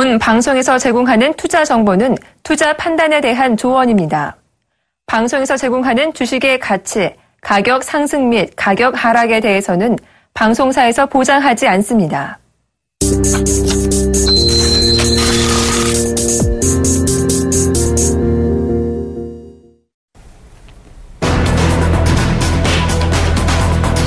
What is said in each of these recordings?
본 방송에서 제공하는 투자 정보는 투자 판단에 대한 조언입니다. 방송에서 제공하는 주식의 가치, 가격 상승 및 가격 하락에 대해서는 방송사에서 보장하지 않습니다.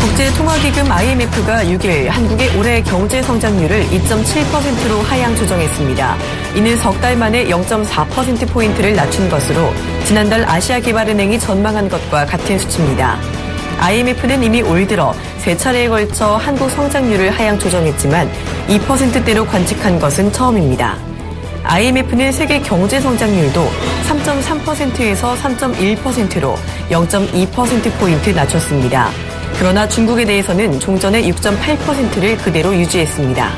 국제통화기금 IMF가 6일 한국의 올해 경제 성장률을 2.7%로 하향 조정했습니다. 이는 석 달 만에 0.4%포인트를 낮춘 것으로 지난달 아시아개발은행이 전망한 것과 같은 수치입니다. IMF는 이미 올 들어 세 차례에 걸쳐 한국 성장률을 하향 조정했지만 2%대로 관측한 것은 처음입니다. IMF는 세계 경제 성장률도 3.3%에서 3.1%로 0.2%포인트 낮췄습니다. 그러나 중국에 대해서는 종전의 6.8%를 그대로 유지했습니다.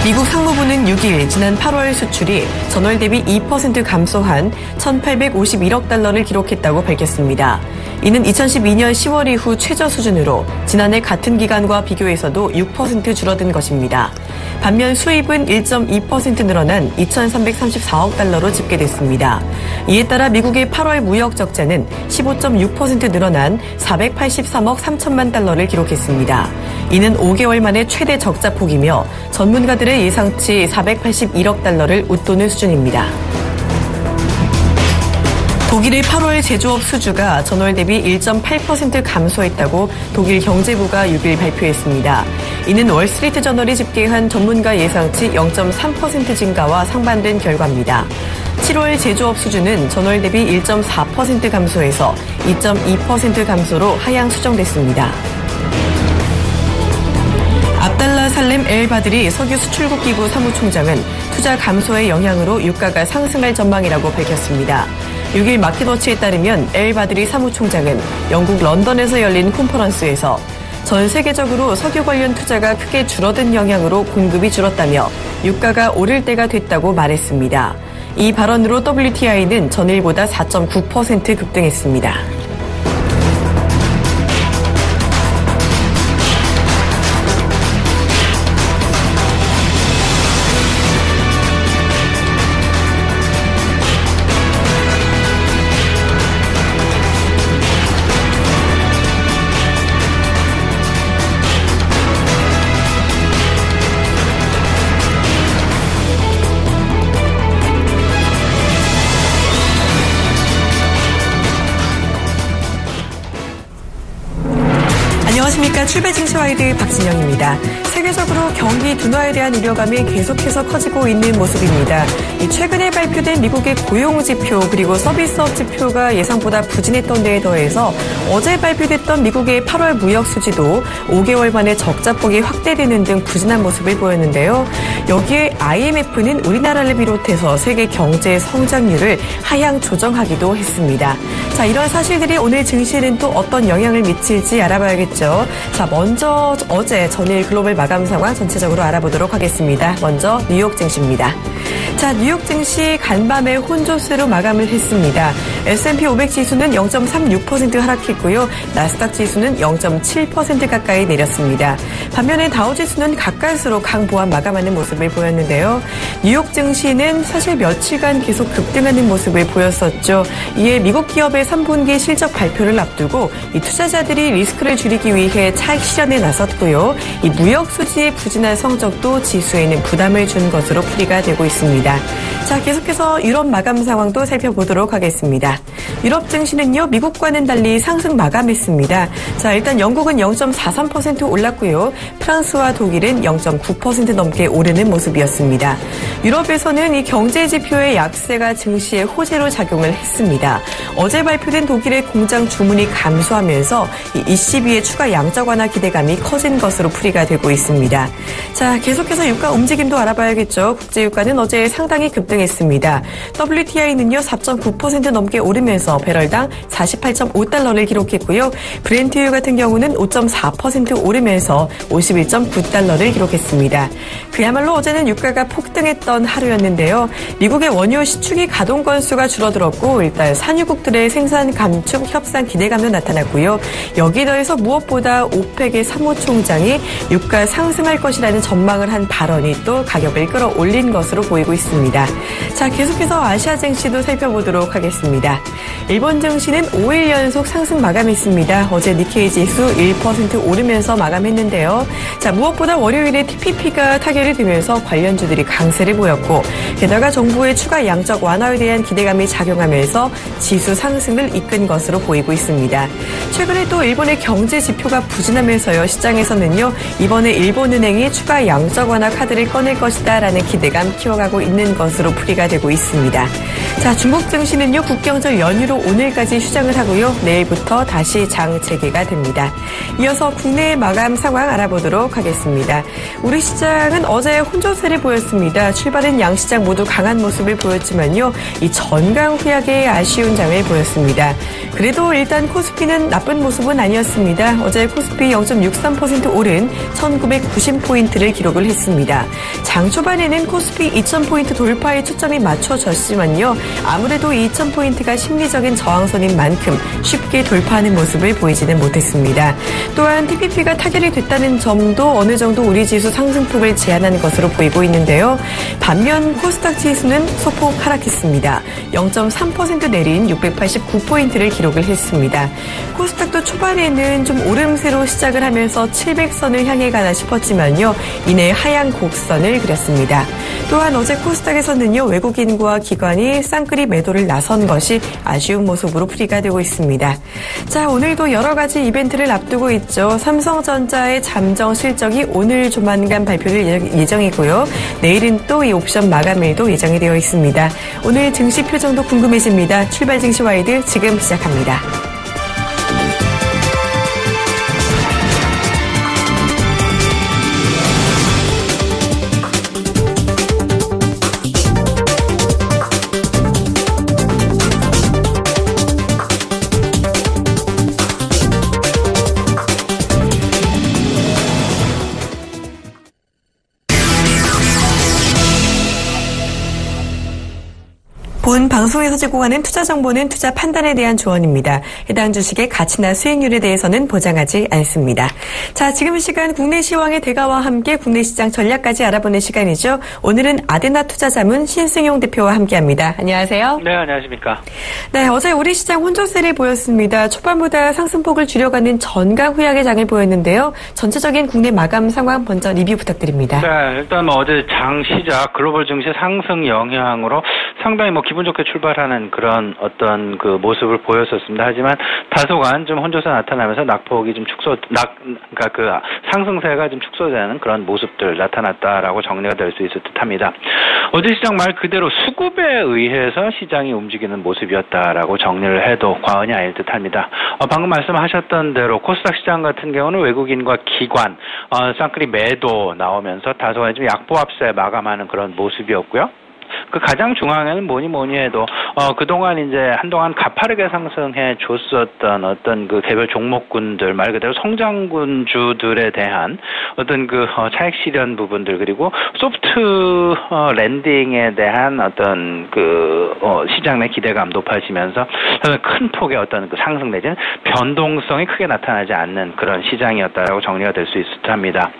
미국 상무부는 6일 지난 8월 수출이 전월 대비 2% 감소한 1,851억 달러를 기록했다고 밝혔습니다. 이는 2012년 10월 이후 최저 수준으로 지난해 같은 기간과 비교해서도 6% 줄어든 것입니다. 반면 수입은 1.2% 늘어난 2,334억 달러로 집계됐습니다. 이에 따라 미국의 8월 무역 적자는 15.6% 늘어난 483억 3천만 달러를 기록했습니다. 이는 5개월 만에 최대 적자폭이며 전문가들의 예상치 481억 달러를 웃도는 수준입니다. 독일의 8월 제조업 수주가 전월 대비 1.8% 감소했다고 독일 경제부가 6일 발표했습니다. 이는 월스트리트 저널이 집계한 전문가 예상치 0.3% 증가와 상반된 결과입니다. 7월 제조업 수주는 전월 대비 1.4% 감소해서 2.2% 감소로 하향 수정됐습니다. 압달라 살렘 엘바드리 석유 수출국 기구 사무총장은 투자 감소의 영향으로 유가가 상승할 전망이라고 밝혔습니다. 6일 마켓워치에 따르면 엘바드리 사무총장은 영국 런던에서 열린 컨퍼런스에서 전 세계적으로 석유 관련 투자가 크게 줄어든 영향으로 공급이 줄었다며 유가가 오를 때가 됐다고 말했습니다. 이 발언으로 WTI는 전일보다 4.9% 급등했습니다. 안녕하십니까. 출발증시와이드 박진영입니다. 세계적으로 경기 둔화에 대한 우려감이 계속해서 커지고 있는 모습입니다. 최근에 발표된 미국의 고용지표 그리고 서비스업 지표가 예상보다 부진했던 데에 더해서 어제 발표됐던 미국의 8월 무역 수지도 5개월 만에 적자폭이 확대되는 등 부진한 모습을 보였는데요. 여기에 IMF는 우리나라를 비롯해서 세계 경제 성장률을 하향 조정하기도 했습니다. 자, 이런 사실들이 오늘 증시에는 또 어떤 영향을 미칠지 알아봐야겠죠. 자, 먼저 어제 전일 글로벌 마감 상황 전체적으로 알아보도록 하겠습니다. 먼저 뉴욕 증시입니다. 자, 뉴욕 증시 간밤에 혼조세로 마감을 했습니다. S&P 500 지수는 0.36% 하락했고요. 나스닥 지수는 0.7% 가까이 내렸습니다. 반면에 다우 지수는 가까스로 강보합 마감하는 모습을 보였는데요. 뉴욕 증시는 사실 며칠간 계속 급등하는 모습을 보였었죠. 이에 미국 기업의 3분기 실적 발표를 앞두고 이 투자자들이 리스크를 줄이기 위해 차익 실현에 나섰고요. 이 무역 수지의 부진한 성적도 지수에는 부담을 준 것으로 풀이가 되고 있습니다. 자, 계속해서 유럽 마감 상황도 살펴보도록 하겠습니다. 유럽 증시는요, 미국과는 달리 상승 마감했습니다. 자, 일단 영국은 0.43% 올랐고요. 프랑스와 독일은 0.9% 넘게 오르는 모습이었습니다. 유럽에서는 이 경제 지표의 약세가 증시에 호재로 작용을 했습니다. 어제 발표된 독일의 공장 주문이 감소하면서 이 ECB의 추가 양적 완화 기대감이 커진 것으로 풀이가 되고 있습니다. 자, 계속해서 유가 움직임도 알아봐야겠죠. 국제유가는 어제 상당히 급등했습니다. WTI는요 4.9% 넘게 오르면서 배럴당 48.5달러를 기록했고요. 브렌트유 같은 경우는 5.4% 오르면서 51.9달러를 기록했습니다. 그야말로 어제는 유가가 폭등했던 하루였는데요. 미국의 원유 시축이 가동 건수가 줄어들었고 일단 산유국들의 생산 감축 협상 기대감도 나타났고요. 여기에 더해서 무엇보다 오펙의 사무총장이 유가 상승 상승할 것이라는 전망을 한 발언이 또 가격을 끌어올린 것으로 보이고 있습니다. 자, 계속해서 아시아 증시도 살펴보도록 하겠습니다. 일본 증시는 5일 연속 상승 마감했습니다. 어제 니케이 지수 1% 오르면서 마감했는데요. 자, 무엇보다 월요일에 TPP가 타결이 되면서 관련주들이 강세를 보였고, 게다가 정부의 추가 양적 완화에 대한 기대감이 작용하면서 지수 상승을 이끈 것으로 보이고 있습니다. 최근에 또 일본의 경제 지표가 부진하면서요, 시장에서는요, 이번에 일본은행이 추가 양적 완화 카드를 꺼낼 것이다라는 기대감 키워가고 있는 것으로 풀이가 되고 있습니다. 자, 중국 증시는요, 국경절 연휴로 오늘까지 휴장을 하고요, 내일부터 다시 장 재개가 됩니다. 이어서 국내 마감 상황 알아보도록 하겠습니다. 우리 시장은 어제 혼조세를 보였습니다. 출발은 양시장 모두 강한 모습을 보였지만요, 이 전강 후약의 아쉬운 장을 보였습니다. 그래도 일단 코스피는 나쁜 모습은 아니었습니다. 어제 코스피 0.63% 오른 1990포인트를 기록을 했습니다. 장 초반에는 코스피 2000포인트 돌파에 초점이 맞춰졌지만요, 아무래도 2000포인트가 심리적인 저항선인 만큼 쉽게 돌파하는 모습을 보이지는 못했습니다. 또한 TPP가 타결이 됐다는 점도 어느 정도 우리 지수 상승폭을 제한한 것으로 보이고 있는데요. 반면 코스닥 지수는 소폭 하락했습니다. 0.3% 내린 689포인트를 기록을 했습니다. 코스닥도 초반에는 좀 오름세로 시작을 하면서 700선을 향해 가나 싶었지만요, 이내 하향 곡선을 그렸습니다. 또한 어제 코스닥에서는요, 외국인과 기관이 쌍끌이 매도를 나선 것이 아쉬운 모습으로 풀이가 되고 있습니다. 자, 오늘도 여러 가지 이벤트를 앞두고 있죠. 삼성전자의 잠정 실적이 오늘 조만간 발표될 예정이고요. 내일은 또 이 옵션 마감일도 예정이 되어 있습니다. 오늘 증시 표정도 궁금해집니다. 출발 증시 와이드 지금 시작합니다. 본 방송에서 제공하는 투자 정보는 투자 판단에 대한 조언입니다. 해당 주식의 가치나 수익률에 대해서는 보장하지 않습니다. 자, 지금 시간 국내 시황의 대가와 함께 국내 시장 전략까지 알아보는 시간이죠. 오늘은 아데나 투자자문 신승용 대표와 함께합니다. 안녕하세요. 네, 안녕하십니까. 네, 어제 우리 시장 혼조세를 보였습니다. 초반보다 상승폭을 줄여가는 전강 후약의 장을 보였는데요. 전체적인 국내 마감 상황 먼저 리뷰 부탁드립니다. 네, 일단 어제 장 시작 글로벌 증시 상승 영향으로 상당히 기분 좋게 출발하는 그런 어떤 그 모습을 보였었습니다. 하지만 다소간 좀 혼조세 나타나면서 낙폭이 좀 그러니까 그 상승세가 좀 축소되는 그런 모습들 나타났다라고 정리가 될 수 있을 듯합니다. 어제 시장 말 그대로 수급에 의해서 시장이 움직이는 모습이었다라고 정리를 해도 과언이 아닐 듯합니다. 방금 말씀하셨던 대로 코스닥 시장 같은 경우는 외국인과 기관 쌍끌이 매도 나오면서 다소간 좀 약보합세 마감하는 그런 모습이었고요. 그 가장 중앙에는 뭐니 해도 그동안 이제 한동안 가파르게 상승해 줬었던 어떤 그 개별 종목군들 말 그대로 성장군주들에 대한 어떤 그 차익 실현 부분들 그리고 소프트 랜딩에 대한 어떤 그 시장 내 기대감 높아지면서 큰 폭의 어떤 그 상승 내지는 변동성이 크게 나타나지 않는 그런 시장이었다라고 정리가 될 수 있을 듯합니다.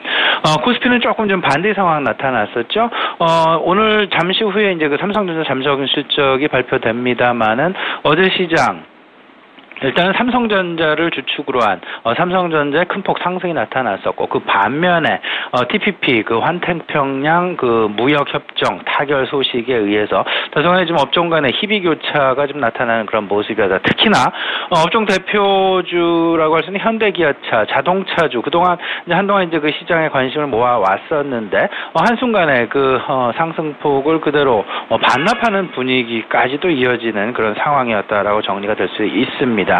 코스피는 조금 좀 반대 상황 나타났었죠. 오늘 잠시 후에 이제 그 삼성전자 잠정 실적이 발표됩니다만은 어제 시장 일단은 삼성전자를 주축으로 한 삼성전자의 큰 폭 상승이 나타났었고 그 반면에 TPP 그 환태평양 그 무역 협정 타결 소식에 의해서 다소간에 좀 업종 간의 희비 교차가 좀 나타나는 그런 모습이었다. 특히나 업종 대표주라고 할 수 있는 현대기아차, 자동차주 그동안 이제 한동안 이제 그 시장에 관심을 모아 왔었는데 한순간에 그 상승폭을 그대로 반납하는 분위기까지도 이어지는 그런 상황이었다라고 정리가 될 수 있습니다.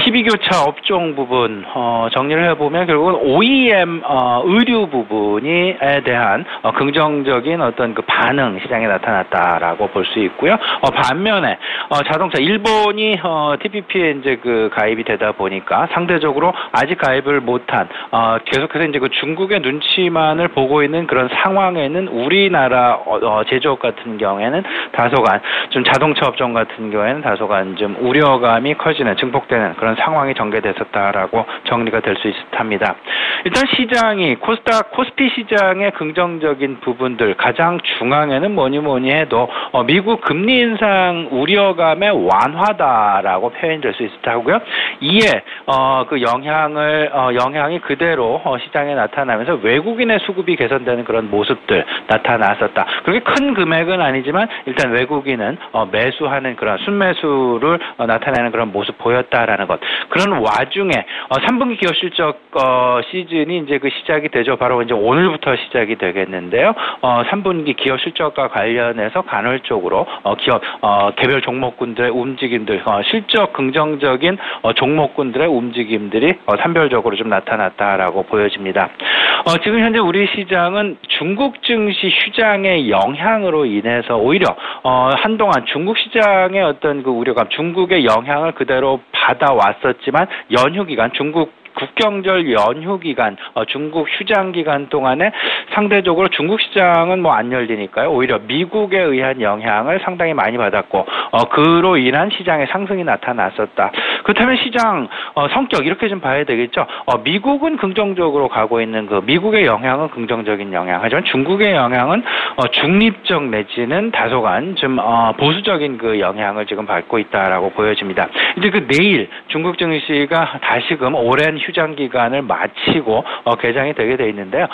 희비교차 업종 부분 정리를 해보면 결국은 OEM 의류 부분에 대한 긍정적인 어떤 그 반응 시장에 나타났다라고 볼 수 있고요. 반면에 자동차 일본이 TPP에 이제 그 가입이 되다 보니까 상대적으로 아직 가입을 못한 계속해서 이제 그 중국의 눈치만을 보고 있는 그런 상황에는 우리나라 제조업 같은 경우에는 다소간 좀 자동차 업종 같은 경우에는 다소간 좀 우려감이 커지는 증폭되는 그런 상황이 전개됐었다라고 정리가 될 수 있을 듯합니다. 일단 시장이 코스피 시장의 긍정적인 부분들 가장 중앙에는 뭐니 해도 미국 금리 인상 우려감의 완화다라고 표현될 수 있을 듯하고요. 이에 그 영향이 그대로 시장에 나타나면서 외국인의 수급이 개선되는 그런 모습들 나타났었다. 그렇게 큰 금액은 아니지만 일단 외국인은 매수하는 그런 순매수를 나타내는 그런 모습 보였다라는 것. 그런 와중에 3분기 기업 실적 시즌이 이제 그 시작이 되죠. 바로 이제 오늘부터 시작이 되겠는데요. 3분기 기업 실적과 관련해서 간헐적으로 기업 개별 종목군들의 움직임들, 실적 긍정적인 종목군들의 움직임들이 산별적으로 좀 나타났다라고 보여집니다. 지금 현재 우리 시장은 중국 증시 휴장의 영향으로 인해서 오히려 한동안 중국 시장의 어떤 그 우려감, 중국의 영향을 그대로 받아왔었지만 연휴 기간 중국 국경절 연휴 기간, 중국 휴장 기간 동안에 상대적으로 중국 시장은 뭐 안 열리니까요. 오히려 미국에 의한 영향을 상당히 많이 받았고, 그로 인한 시장의 상승이 나타났었다. 그렇다면 시장 성격 이렇게 좀 봐야 되겠죠. 미국은 긍정적으로 가고 있는 그 미국의 영향은 긍정적인 영향. 하지만 중국의 영향은 중립적 내지는 다소간 좀 보수적인 그 영향을 지금 받고 있다라고 보여집니다. 이제 그 내일 중국 증시가 다시금 오랜 휴장 기간을 마치고 개장이 되게 돼 있는데요.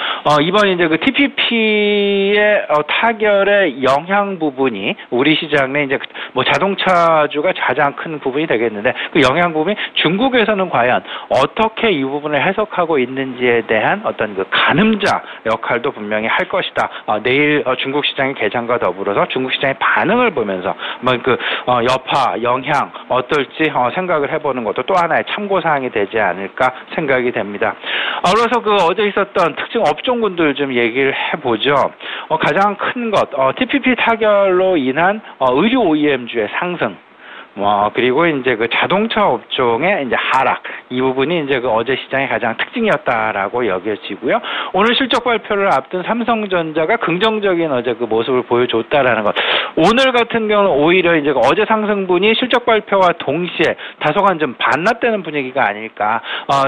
이번 이제 그 TPP의 타결의 영향 부분이 우리 시장 내 이제 뭐 자동차주가 가장 큰 부분이 되겠는데 그 영향 부분이 중국에서는 과연 어떻게 이 부분을 해석하고 있는지에 대한 어떤 그 가늠자 역할도 분명히 할 것이다. 내일 중국 시장의 개장과 더불어서 중국 시장의 반응을 보면서 뭐 그 여파 영향 어떨지 생각을 해보는 것도 또 하나의 참고 사항이 되지 않을까 생각이 됩니다. 그래서 그 어제 있었던 특정 업종군들 좀 얘기를 해보죠. 가장 큰 것, TPP 타결로 인한 의류 OEM주의 상승. 그리고 이제 그 자동차 업종의 이제 하락. 이 부분이 이제 그 어제 시장의 가장 특징이었다라고 여겨지고요. 오늘 실적 발표를 앞둔 삼성전자가 긍정적인 어제 그 모습을 보여줬다라는 것. 오늘 같은 경우는 오히려 이제 어제 상승분이 실적 발표와 동시에 다소간 좀 반납되는 분위기가 아닐까.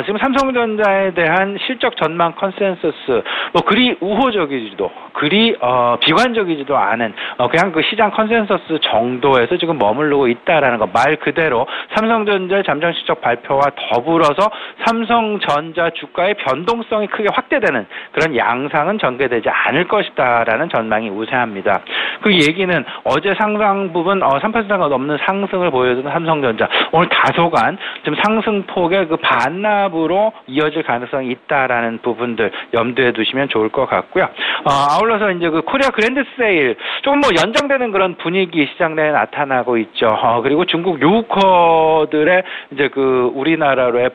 지금 삼성전자에 대한 실적 전망 컨센서스, 그리 우호적이지도, 그리, 비관적이지도 않은, 그냥 그 시장 컨센서스 정도에서 지금 머무르고 있다라는 것. 말 그대로 삼성전자의 잠정 실적 발표와 더불어서 삼성전자 주가의 변동성이 크게 확대되는 그런 양상은 전개되지 않을 것이다라는 전망이 우세합니다. 그 얘기는 어제 상당 부분 3%가 넘는 상승을 보여준 삼성전자 오늘 다소간 좀 상승폭의 그 반납으로 이어질 가능성이 있다라는 부분들 염두에 두시면 좋을 것 같고요. 아울러서 이제 그 코리아 그랜드 세일 조금 뭐 연장되는 그런 분위기 시장 내에 나타나고 있죠. 그리고 중국 유우커들의 이제 그 우리나라로의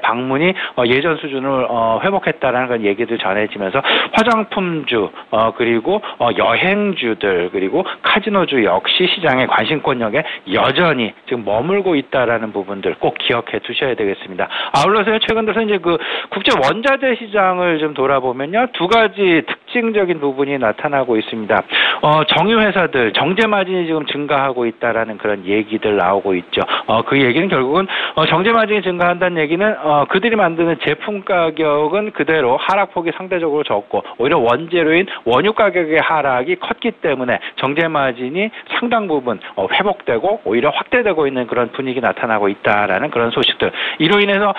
방문이 예전 수준을 회복했다라는 그런 얘기도 전해지면서 화장품주 그리고 여행주들 그리고 카지노주 역시 시장의 관심권역에 여전히 지금 머물고 있다라는 부분들 꼭 기억해 두셔야 되겠습니다. 아울러서 최근 들어서 이제 그 국제 원자재 시장을 좀 돌아보면요. 두 가지 특징적인 부분이 나타나고 있습니다. 정유 회사들 정제 마진이 지금 증가하고 있다라는 그런 얘기들 나오고 있죠. 그 얘기는 결국은 정제 마진이 증가한다는 얘기는 그들이 만드는 제품 가격은 그대로 하락폭이 상대적으로 적고 오히려 원재료인 원유 가격의 하락이 컸기 때문에 정제 마진이 상당 부분 회복되고 오히려 확대되고 있는 그런 분위기 나타나고 있다라는 그런 소식들. 이로 인해서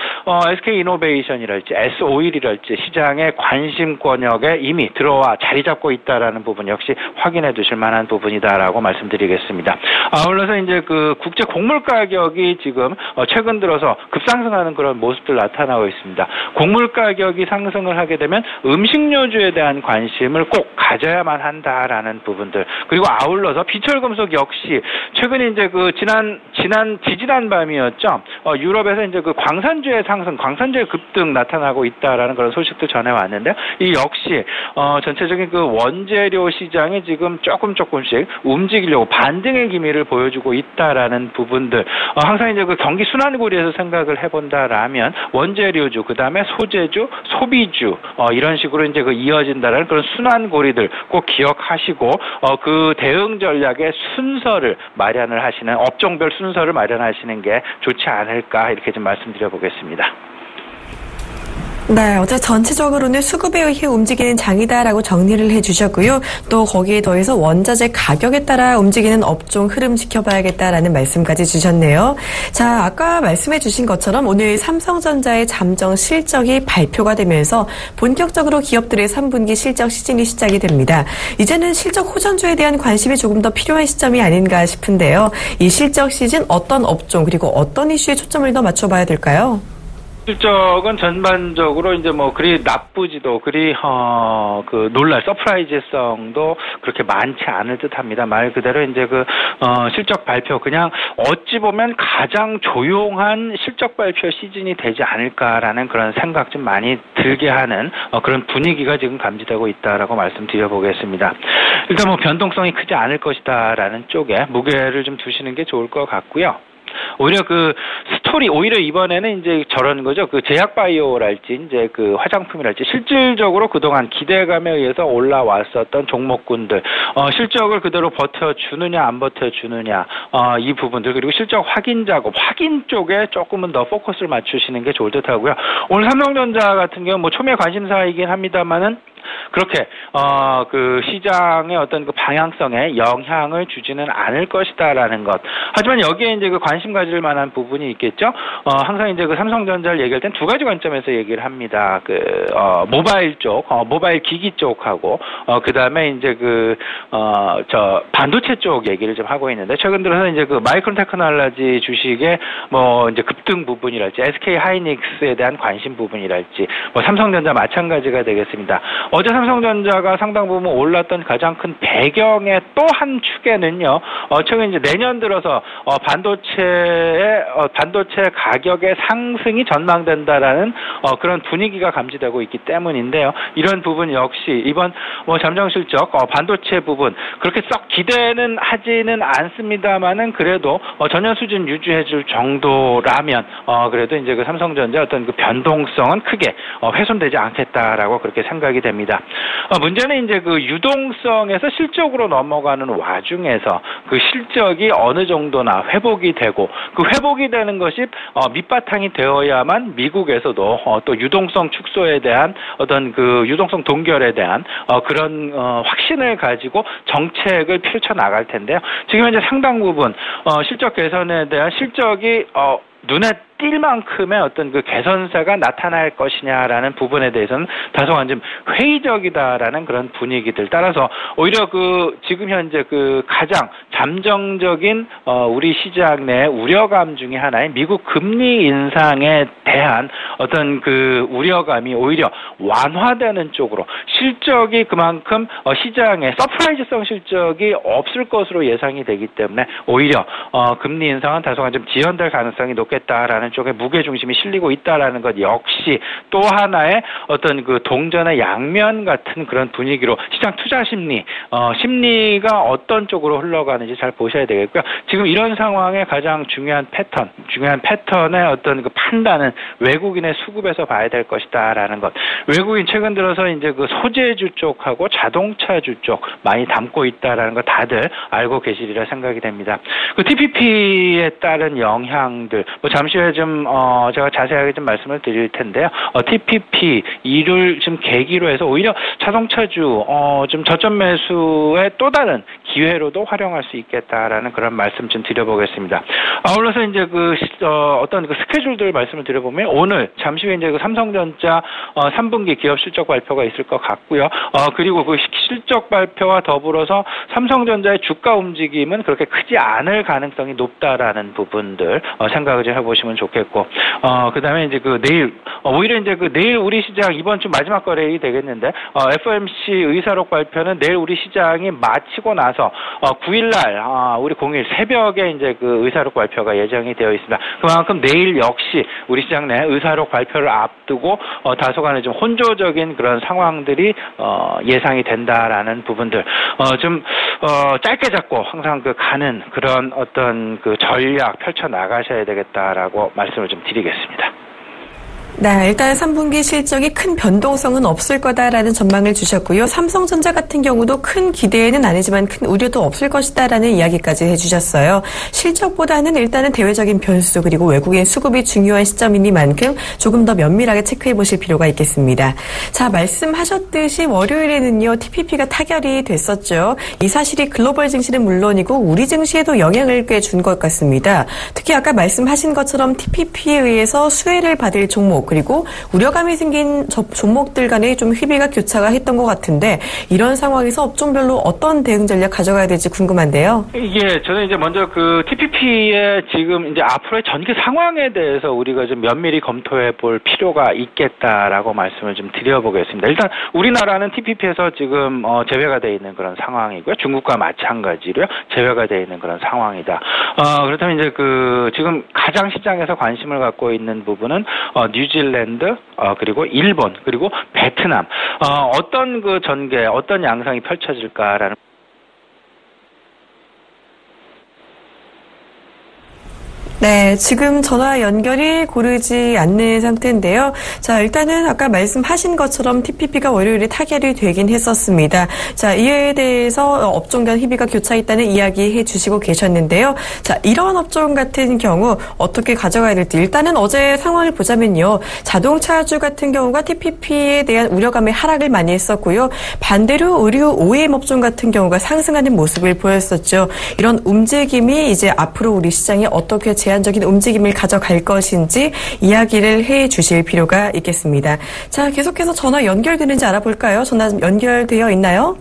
SK 이노베이션이랄지 S-오일이랄지 시장의 관심권역에 이미 들어와 자리 잡고 있다라는 부분 역시 확인해 두실 만한 부분이다라고 말씀드리겠습니다. 아울러서 이제 그 국제 곡물 가격이 지금 최근 들어서 급상승하는 그런 모습들 나타나고 있습니다. 곡물 가격이 상승을 하게 되면 음식료주에 대한 관심을 꼭 가져야만 한다라는 부분들. 그리고 아울러서 비철금속 역시 최근에 이제 그 지지난 밤이었죠. 유럽에서 이제 그 광산주의 상승, 광산주의 급등 나타나고 있다라는 그런 소식도 전해왔는데 이 역시 전체적인 그 원재료 시장이 지금 조금씩 움직이려고 반등의 기미를 보여주고 있다라는 부분들. 항상 이제 그 경기 순환고리에서 생각을 해본다라면 원재료주, 그 다음에 소재주, 소비주, 이런 식으로 이제 그 이어진다라는 그런 순환고리들 꼭 기억하시고, 그 대응 전략의 순서를 마련을 하시는, 업종별 순서를 마련하시는 게 좋지 않을까, 이렇게 좀 말씀드려보겠습니다. 네, 어제 전체적으로는 수급에 의해 움직이는 장이다라고 정리를 해주셨고요. 또 거기에 더해서 원자재 가격에 따라 움직이는 업종 흐름 지켜봐야겠다라는 말씀까지 주셨네요. 자, 아까 말씀해 주신 것처럼 오늘 삼성전자의 잠정 실적이 발표가 되면서 본격적으로 기업들의 3분기 실적 시즌이 시작이 됩니다. 이제는 실적 호전주에 대한 관심이 조금 더 필요한 시점이 아닌가 싶은데요. 이 실적 시즌 어떤 업종 그리고 어떤 이슈에 초점을 더 맞춰봐야 될까요? 실적은 전반적으로 이제 뭐 그리 나쁘지도 그리 서프라이즈성도 그렇게 많지 않을 듯합니다. 말 그대로 이제 실적 발표 그냥 어찌 보면 가장 조용한 실적 발표 시즌이 되지 않을까라는 그런 생각 좀 많이 들게 하는 그런 분위기가 지금 감지되고 있다라고 말씀드려보겠습니다. 일단 뭐 변동성이 크지 않을 것이다라는 쪽에 무게를 좀 두시는 게 좋을 것 같고요. 오히려 이번에는 이제 저런 거죠. 그 제약바이오랄지, 이제 그 화장품이랄지, 실질적으로 그동안 기대감에 의해서 올라왔었던 종목군들, 실적을 그대로 버텨주느냐, 안 버텨주느냐, 이 부분들, 그리고 실적 확인 작업, 확인 쪽에 조금은 더 포커스를 맞추시는 게 좋을 듯 하고요. 오늘 삼성전자 같은 경우는 뭐 초미의 관심사이긴 합니다만은, 그렇게 그 시장의 어떤 그 방향성에 영향을 주지는 않을 것이다라는 것. 하지만 여기에 이제 그 관심 가질 만한 부분이 있겠죠. 항상 이제 그 삼성전자를 얘기할 땐 두 가지 관점에서 얘기를 합니다. 모바일 쪽, 모바일 기기 쪽하고 그다음에 이제 반도체 쪽 얘기를 좀 하고 있는데, 최근 들어서 이제 그 마이크론 테크놀로지 주식의 뭐 이제 급등 부분이랄지, SK 하이닉스에 대한 관심 부분이랄지, 뭐 삼성전자 마찬가지가 되겠습니다. 어제 삼성전자가 상당 부분 올랐던 가장 큰 배경의 또 한 축에는요, 최근 이제 내년 들어서 반도체 가격의 상승이 전망된다라는 그런 분위기가 감지되고 있기 때문인데요. 이런 부분 역시 이번 잠정 실적 반도체 부분 그렇게 썩 기대는 하지는 않습니다만은 그래도 전년 수준 유지해줄 정도라면 그래도 이제 그 삼성전자 어떤 그 변동성은 크게 훼손되지 않겠다라고 그렇게 생각이 됩니다. 문제는 이제 그 유동성에서 실적으로 넘어가는 와중에서 그 실적이 어느 정도나 회복이 되고, 그 회복이 되는 것이 밑바탕이 되어야만 미국에서도 또 유동성 축소에 대한 어떤 그 유동성 동결에 대한 그런 확신을 가지고 정책을 펼쳐 나갈 텐데요. 지금 현재 상당 부분 실적 개선에 대한 실적이 눈에 띌 만큼의 어떤 그 개선세가 나타날 것이냐라는 부분에 대해서는 다소간 좀 회의적이다라는 그런 분위기들. 따라서 오히려 지금 현재 가장 잠정적인 우리 시장 내 우려감 중에 하나인 미국 금리 인상에 대한 어떤 그 우려감이 오히려 완화되는 쪽으로, 실적이 그만큼 시장에 서프라이즈성 실적이 없을 것으로 예상이 되기 때문에 오히려 금리 인상은 다소간 좀 지연될 가능성이 높겠다라는 쪽에 무게중심이 실리고 있다라는 것 역시 또 하나의 어떤 그 동전의 양면 같은 그런 분위기로 시장 투자 심리가 어떤 쪽으로 흘러가는지 잘 보셔야 되겠고요. 지금 이런 상황의 가장 중요한 패턴의 어떤 그 판단은 외국인의 수급에서 봐야 될 것이다라는 것. 외국인 최근 들어서 이제 그 소재주 쪽하고 자동차주 쪽 많이 담고 있다라는 거 다들 알고 계시리라 생각이 됩니다. 그 TPP에 따른 영향들, 잠시 후에 제가 자세하게 좀 말씀을 드릴 텐데요. TPP 이를 좀 계기로 해서 오히려 자동차주 좀 저점 매수의 또 다른 기회로도 활용할 수 있겠다라는 그런 말씀 좀 드려보겠습니다. 아울러서 이제 어떤 그 스케줄들 말씀을 드려보면, 오늘 잠시 후에 이제 그 삼성전자 3분기 기업 실적 발표가 있을 것 같고요. 그리고 그 실적 발표와 더불어서 삼성전자의 주가 움직임은 그렇게 크지 않을 가능성이 높다라는 부분들 생각을 좀 해보시면 좋겠습니다. 좋겠고, 그다음에 이제 그 내일, 오히려 이제 그 내일 우리 시장 이번 주 마지막 거래일이 되겠는데, FOMC 의사록 발표는 내일 우리 시장이 마치고 나서, 9일날, 우리 공휴일 새벽에 이제 그 의사록 발표가 예정이 되어 있습니다. 그만큼 내일 역시 우리 시장 내 의사록 발표를 앞두고, 다소간의 좀 혼조적인 그런 상황들이, 예상이 된다라는 부분들, 좀, 짧게 잡고 항상 그 가는 그런 어떤 그 전략 펼쳐 나가셔야 되겠다라고 말씀을 좀 드리겠습니다. 네, 일단 3분기 실적이 큰 변동성은 없을 거다라는 전망을 주셨고요. 삼성전자 같은 경우도 큰 기대는 아니지만 큰 우려도 없을 것이다라는 이야기까지 해주셨어요. 실적보다는 일단은 대외적인 변수 그리고 외국인 수급이 중요한 시점이니만큼 조금 더 면밀하게 체크해 보실 필요가 있겠습니다. 자, 말씀하셨듯이 월요일에는요, TPP가 타결이 됐었죠. 이 사실이 글로벌 증시는 물론이고 우리 증시에도 영향을 꽤 준 것 같습니다. 특히 아까 말씀하신 것처럼 TPP에 의해서 수혜를 받을 종목 그리고 우려감이 생긴 종목들 간에 좀 희비가 교차가 했던 것 같은데 이런 상황에서 업종별로 어떤 대응 전략 가져가야 될지 궁금한데요. 이게 저는 이제 먼저 그 TPP의 지금 이제 앞으로의 전개 상황에 대해서 우리가 좀 면밀히 검토해 볼 필요가 있겠다라고 말씀을 좀 드려보겠습니다. 일단 우리나라는 TPP에서 지금 제외가 되어 있는 그런 상황이고요. 중국과 마찬가지로요. 제외가 되어 있는 그런 상황이다. 그렇다면 이제 그 지금 가장 시장에서 관심을 갖고 있는 부분은 뉴질랜드, 그리고 일본, 그리고 베트남, 어떤 그 전개, 어떤 양상이 펼쳐질까라는. 네, 지금 전화 연결이 고르지 않는 상태인데요. 자, 일단은 아까 말씀하신 것처럼 TPP가 월요일에 타결이 되긴 했었습니다. 자, 이에 대해서 업종 간 희비가 교차했다는 이야기 해주시고 계셨는데요. 자, 이런 업종 같은 경우 어떻게 가져가야 될지 일단은 어제 상황을 보자면요. 자동차주 같은 경우가 TPP에 대한 우려감의 하락을 많이 했었고요. 반대로 의류 OEM 업종 같은 경우가 상승하는 모습을 보였었죠. 이런 움직임이 이제 앞으로 우리 시장에 어떻게 제한적인 움직임을 가져갈 것인지 이야기를 해 주실 필요가 있겠습니다. 자, 계속해서 전화 연결되는지 알아볼까요? 전화 연결되어 있나요?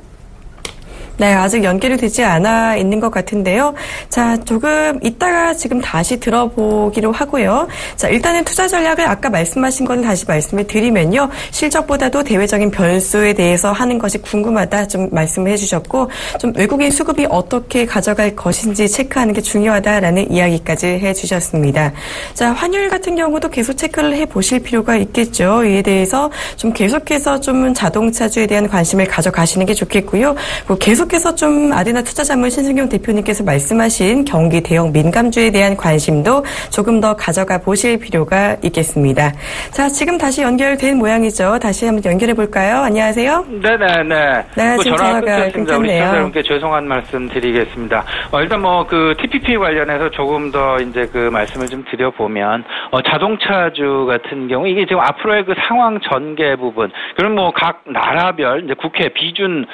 네, 아직 연결이 되지 않아 있는 것 같은데요. 자, 조금 이따가 지금 다시 들어보기로 하고요. 자, 일단은 투자 전략을 아까 말씀하신 거는 다시 말씀을 드리면요. 실적보다도 대외적인 변수에 대해서 하는 것이 궁금하다 좀 말씀을 해주셨고, 좀 외국인 수급이 어떻게 가져갈 것인지 체크하는 게 중요하다라는 이야기까지 해주셨습니다. 자, 환율 같은 경우도 계속 체크를 해보실 필요가 있겠죠. 이에 대해서 좀 계속해서 좀 자동차주에 대한 관심을 가져가시는 게 좋겠고요. 계속해서 좀 아데나 투자자문 신승용 대표님께서 말씀하신 경기 대형 민감주에 대한 관심도 조금 더 가져가 보실 필요가 있겠습니다. 자, 지금 다시 연결된 모양이죠. 다시 한번 연결해 볼까요? 안녕하세요. 네네네. 네, 지금 전화가 우리 시청자 여러분께 죄송한 말씀 드리겠습니다. 일단 뭐 그 TPP 관련해서 조금 더 이제 그 말씀을 좀 드려보면 자동차주 같은 경우 이게 지금 앞으로의 그 상황 전개 부분 그럼 뭐 각 나라별 이제 국회 비준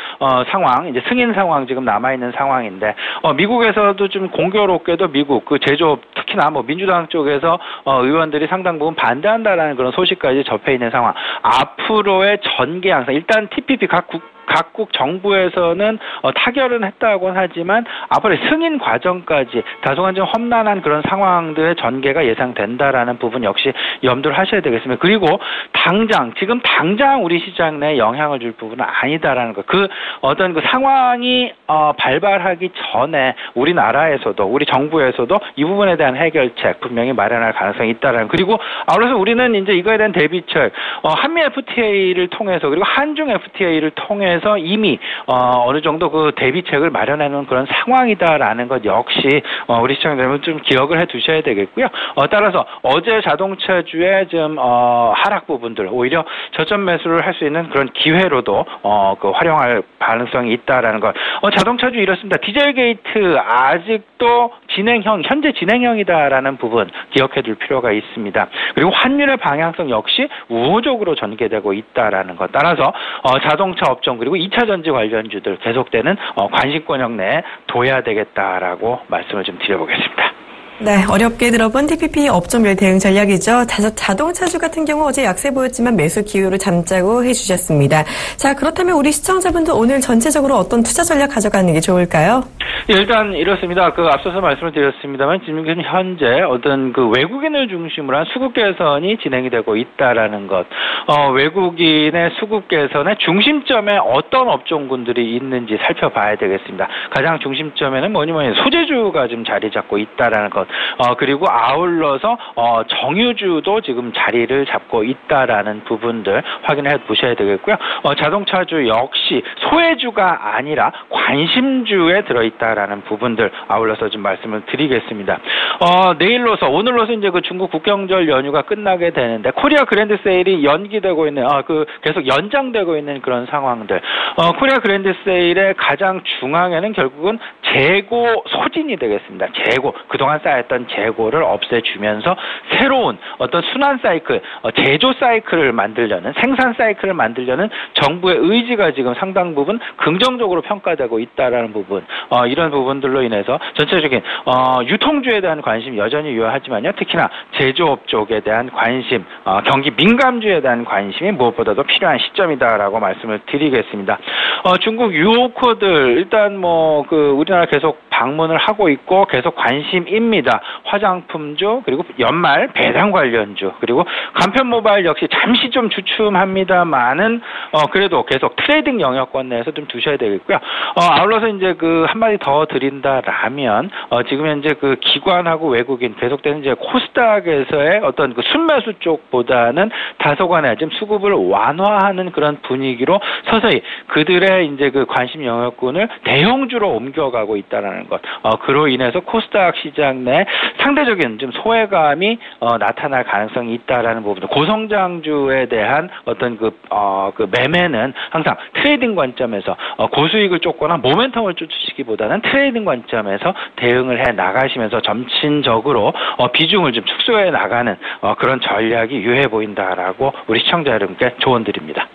상황 이제 승인 상황 지금 남아있는 상황인데, 미국에서도 좀 공교롭게도 미국 그 제조업 특히나 뭐 민주당 쪽에서 의원들이 상당 부분 반대한다라는 그런 소식까지 접해 있는 상황. 앞으로의 전개 양상, 일단 TPP 각국 정부에서는 타결은 했다고는 하지만 앞으로의 승인 과정까지 다소간 좀 험난한 그런 상황들의 전개가 예상된다라는 부분 역시 염두를 하셔야 되겠습니다. 그리고 지금 당장 우리 시장 내에 영향을 줄 부분은 아니다라는 것. 그 어떤 그 상황이 발발하기 전에 우리나라에서도 우리 정부에서도 이 부분에 대한 해결책 분명히 마련할 가능성이 있다라는. 그리고 아울러서 우리는 이제 이거에 대한 대비책 한미 FTA를 통해서 그리고 한중 FTA를 통해서 이미 어느 정도 그 대비책을 마련해놓은 그런 상황이다라는 것 역시 우리 시청자 여러분 좀 기억을 해두셔야 되겠고요. 따라서 어제 자동차주의 좀 하락 부분들 오히려 저점 매수를 할 수 있는 그런 기회로도 그 활용할 가능성이 있다라는 것. 자동차주 이렇습니다. 디젤 게이트 아직도 현재 진행형이다라는 부분 기억해둘 필요가 있습니다. 그리고 환율의 방향성 역시 우호적으로 전개되고 있다라는 것. 따라서 자동차 업종 그리고 2차 전지 관련주들 계속되는 관심권역 내에 둬야 되겠다라고 말씀을 좀 드려보겠습니다. 네, 어렵게 들어본 TPP 업종별 대응 전략이죠. 자동차주 같은 경우 어제 약세 보였지만 매수 기회로 잠자고 해주셨습니다. 자, 그렇다면 우리 시청자분들 오늘 전체적으로 어떤 투자 전략 가져가는 게 좋을까요? 일단 이렇습니다. 앞서서 말씀을 드렸습니다만 지금 현재 어떤 외국인을 중심으로 한 수급 개선이 진행이 되고 있다라는 것. 외국인의 수급 개선의 중심점에 어떤 업종군들이 있는지 살펴봐야 되겠습니다. 가장 중심점에는 뭐니 소재주가 지금 자리 잡고 있다라는 것. 그리고 아울러서 정유주도 지금 자리를 잡고 있다라는 부분들 확인해 보셔야 되겠고요. 자동차주 역시 소외주가 아니라 관심주에 들어있다라는 부분들 아울러서 좀 말씀을 드리겠습니다. 오늘로서 이제 중국 국경절 연휴가 끝나게 되는데 코리아 그랜드 세일이 연기되고 있는 계속 연장되고 있는 그런 상황들. 코리아 그랜드 세일의 가장 중앙에는 결국은 재고 소진이 되겠습니다. 재고 그동안 쌓였던 재고를 없애주면서 새로운 어떤 순환 사이클, 제조 사이클을 만들려는 생산 사이클을 만들려는 정부의 의지가 지금 상당 부분 긍정적으로 평가되고 있다라는 부분, 이런 부분들로 인해서 전체적인 유통주에 대한 관심 여전히 유효하지만요. 특히나 제조업 쪽에 대한 관심, 경기 민감주에 대한 관심이 무엇보다도 필요한 시점이다라고 말씀을 드리겠습니다. 중국 유호커들 일단 우리나라 계속 방문을 하고 있고 계속 관심입니다. 화장품주 그리고 연말 배당 관련주 그리고 간편 모바일 역시 잠시 좀 주춤합니다만은 그래도 계속 트레이딩 영역권 내에서 좀 두셔야 되겠고요. 아울러서 이제 한마디 더 드린다라면 지금 현재 기관하고 외국인 계속되는 이제 코스닥에서의 어떤 순매수 쪽보다는 다소간에 좀 수급을 완화하는 그런 분위기로 서서히 그들의 이제 관심 영역군을 대형주로 옮겨가고 있다라는 것. 그로 인해서 코스닥 시장 내 상대적인 좀 소외감이 나타날 가능성이 있다라는 부분. 고성장주에 대한 어떤 매매는 항상 트레이딩 관점에서 고수익을 쫓거나 모멘텀을 쫓으시기보다는 트레이딩 관점에서 대응을 해 나가시면서 점진적으로 비중을 좀 축소해 나가는 그런 전략이 유효해 보인다라고 우리 시청자 여러분께 조언드립니다.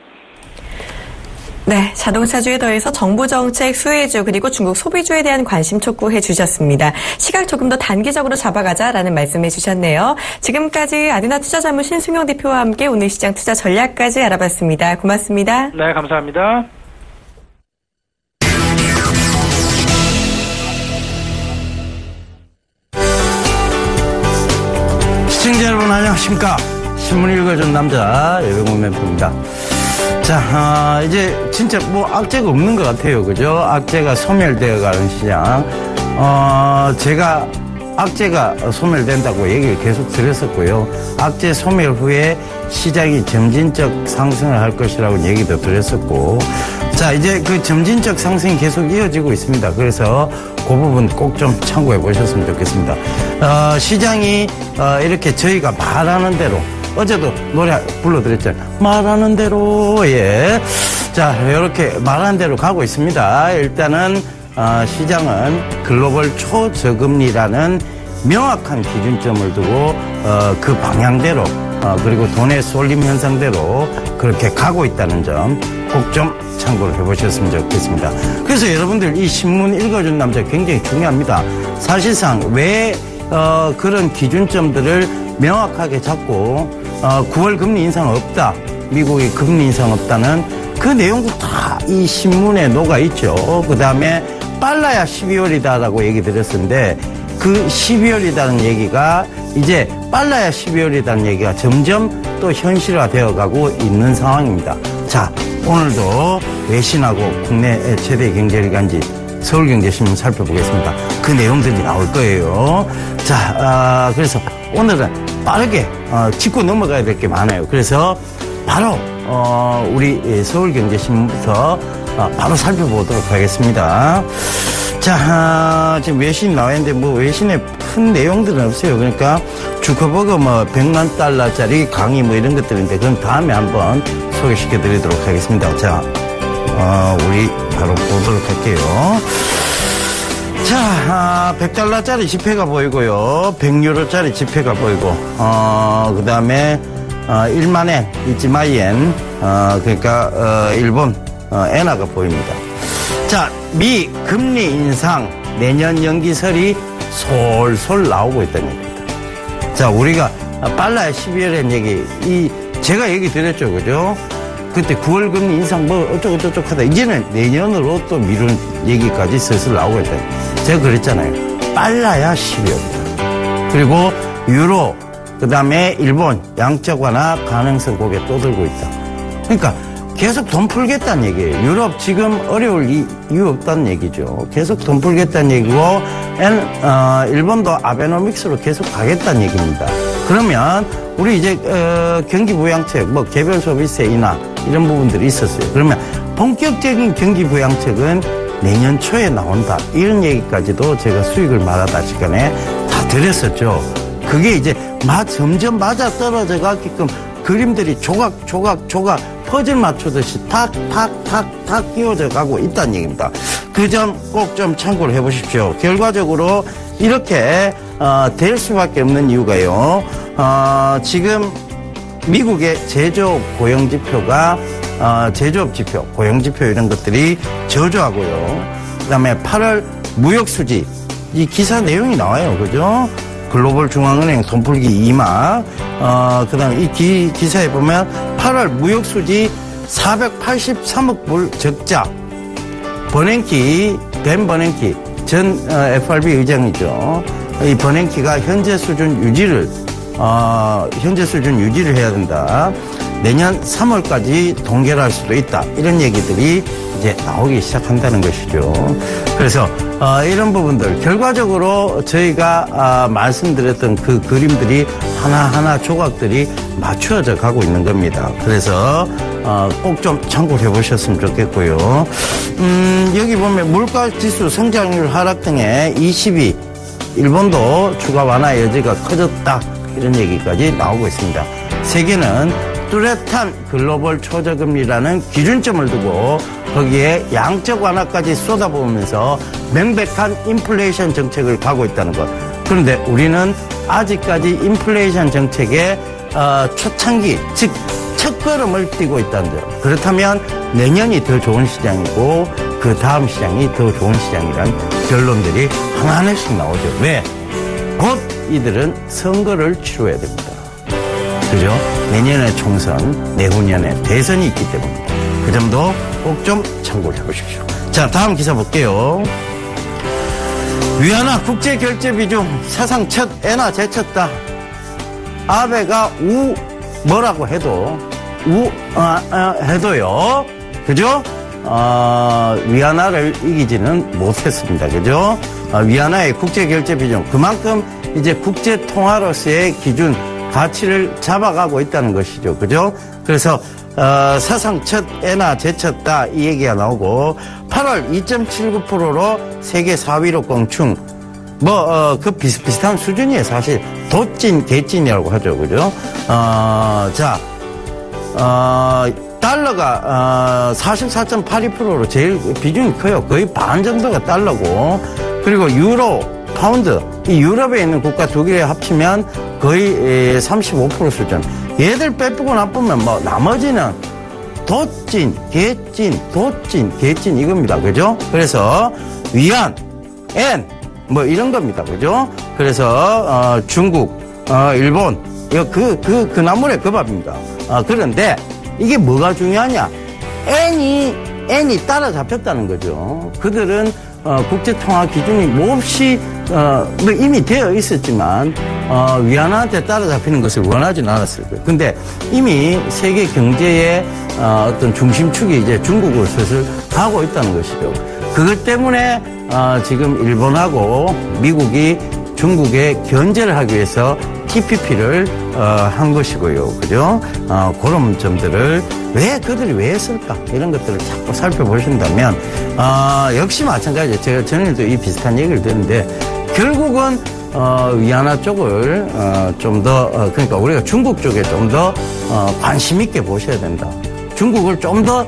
네, 자동차주에 더해서 정부정책, 수혜주 그리고 중국 소비주에 대한 관심 촉구해 주셨습니다. 시각 조금 더 단기적으로 잡아가자라는 말씀해 주셨네요. 지금까지 아드나 투자자문 신승용 대표와 함께 오늘 시장 투자 전략까지 알아봤습니다. 고맙습니다. 네, 감사합니다. 시청자 여러분 안녕하십니까. 신문 읽어준 남자 여병훈 멘토입니다. 자, 이제 진짜 악재가 없는 것 같아요. 그죠? 악재가 소멸되어 가는 시장. 제가 악재가 소멸된다고 얘기를 계속 드렸었고요. 악재 소멸 후에 시장이 점진적 상승을 할 것이라고 얘기도 드렸었고. 자, 이제 점진적 상승이 계속 이어지고 있습니다. 그래서 그 부분 꼭 좀 참고해 보셨으면 좋겠습니다. 시장이, 이렇게 저희가 말하는 대로 어제도 노래 불러드렸잖아요. 말하는 대로, 예. 자, 이렇게 말하는 대로 가고 있습니다. 일단은, 시장은 글로벌 초저금리라는 명확한 기준점을 두고, 그 방향대로, 그리고 돈의 쏠림 현상대로 그렇게 가고 있다는 점 꼭 좀 참고를 해보셨으면 좋겠습니다. 그래서 여러분들 이 신문 읽어준 남자 굉장히 중요합니다. 사실상 왜, 그런 기준점들을 명확하게 잡고 9월 금리 인상 없다. 미국이 금리 인상 없다는 그 내용도 다 이 신문에 녹아 있죠. 그 다음에 빨라야 12월이다라고 얘기 드렸었는데 그 12월이라는 얘기가 이제 빨라야 12월이라는 얘기가 점점 또 현실화되어 가고 있는 상황입니다. 자, 오늘도 외신하고 국내 최대 경제일간지 서울경제신문 살펴보겠습니다. 그 내용들이 나올 거예요. 자, 그래서 오늘은 빠르게 짚고 넘어가야 될 게 많아요. 그래서 바로 우리 서울경제신문부터 바로 살펴보도록 하겠습니다. 자, 지금 외신 나와 있는데 외신에 큰 내용들은 없어요. 그러니까 주커버거 100만 달러짜리 강의 이런 것들인데 그건 다음에 한번 소개시켜 드리도록 하겠습니다. 자, 우리 바로 보도록 할게요. 자, 100달러짜리 지폐가 보이고요. 100유로짜리 지폐가 보이고, 그 다음에, 1만엔, 이지마이엔, 그러니까, 일본, 엔화가 보입니다. 자, 미 금리 인상, 내년 연기설이 솔솔 나오고 있다는 얘기입니다. 자, 우리가 빨라야 12월엔 얘기, 제가 얘기 드렸죠, 그죠? 그때 9월 금리 인상 뭐 어쩌고저쩌고 하다 이제는 내년으로 또 미룬 얘기까지 슬슬 나오고 있다. 제가 그랬잖아요. 빨라야 12월이다. 그리고 유로, 그 다음에 일본 양적 완화 가능성 고개 떠들고 있다. 그러니까 계속 돈 풀겠다는 얘기예요. 유럽 지금 어려울 이유 없다는 얘기죠. 계속 돈 풀겠다는 얘기고, 일본도 아베노믹스로 계속 가겠다는 얘기입니다. 그러면 우리 이제 경기 부양책, 뭐 개별 소비세 인하 이런 부분들이 있었어요. 그러면 본격적인 경기 부양책은 내년 초에 나온다. 이런 얘기까지도 제가 수익을 말하다 시간에 다 드렸었죠. 그게 이제 점점 맞아 떨어져 가게끔 그림들이 조각 퍼즐 맞추듯이 탁 끼워져 가고 있다는 얘기입니다. 그 점 꼭 좀 참고를 해보십시오. 결과적으로 이렇게 될 수밖에 없는 이유가요. 지금 미국의 제조업 고용지표가 제조업 지표, 고용지표 이런 것들이 저조하고요. 그다음에 8월 무역수지, 이 기사 내용이 나와요. 그죠? 글로벌 중앙은행 돈풀기 2막, 그다음에 이 기사에 보면 8월 무역수지 483억 불 적자. 벤 버냉키 전 FRB 의장이죠. 이 버냉키가 현재 수준 유지를 해야 된다. 내년 3월까지 동결할 수도 있다. 이런 얘기들이 이제 나오기 시작한다는 것이죠. 그래서 이런 부분들 결과적으로 저희가 말씀드렸던 그 그림들이 하나하나 조각들이 맞추어져 가고 있는 겁니다. 그래서 꼭 좀 참고를 해보셨으면 좋겠고요. 여기 보면 물가지수 성장률 하락 등의 22, 일본도 추가 완화 여지가 커졌다. 이런 얘기까지 나오고 있습니다. 세계는 뚜렷한 글로벌 초저금리라는 기준점을 두고 거기에 양적 완화까지 쏟아부으면서 명백한 인플레이션 정책을 가고 있다는 것. 그런데 우리는 아직까지 인플레이션 정책의 초창기, 즉 첫걸음을 띄고 있다는 점. 그렇다면 내년이 더 좋은 시장이고 그 다음 시장이 더 좋은 시장이라는 결론들이 하나하나씩 나오죠. 왜? 곧 이들은 선거를 치러야 됩니다. 그죠? 내년에 총선, 내후년에 대선이 있기 때문입니다. 그 점도 꼭 좀 참고를 해보십시오. 자, 다음 기사 볼게요. 위안화 국제결제 비중 사상 첫 엔화 제쳤다. 아베가 뭐라고 해도 해도요. 그죠? 위안화를 이기지는 못했습니다. 그죠? 위안화의 국제결제 비중 그만큼 이제 국제통화로서의 기준 가치를 잡아가고 있다는 것이죠. 그죠? 그래서 사상 첫 엔화 제쳤다 이 얘기가 나오고 8월 2.79%로 세계 4위로 껑충 그 비슷비슷한 수준이에요. 사실 도찐 개찐이라고 하죠. 그죠? 달러가 44.82%로 제일 비중이 커요. 거의 반 정도가 달러고, 그리고 유로, 파운드, 이 유럽에 있는 국가 두 개 합치면 거의 35% 수준. 얘들 빼쁘고 나쁘면 나머지는 도찐, 개찐, 도찐, 개찐 이겁니다. 그죠? 그래서 위안, 엔, 이런 겁니다. 그죠? 그래서 중국, 일본, 이거 그 나물의 그 밥입니다. 그런데 이게 뭐가 중요하냐? 엔이 따라잡혔다는 거죠. 그들은 국제통화 기준이 몹시 이미 되어 있었지만 위안화한테 따라잡히는 것을 원하지는 않았을 거예요. 근데 이미 세계 경제의 어떤 중심축이 이제 중국으로 슬슬 가고 있다는 것이죠. 그것 때문에 지금 일본하고 미국이 중국에 견제를 하기 위해서 TPP를 한 것이고요. 그죠? 그런 점들을 그들이 왜 했을까? 이런 것들을 자꾸 살펴보신다면 역시 마찬가지예요. 제가 전에도 이 비슷한 얘기를 듣는데 결국은 위안화 쪽을 좀 더 그러니까 우리가 중국 쪽에 좀 더 관심 있게 보셔야 된다. 중국을 좀 더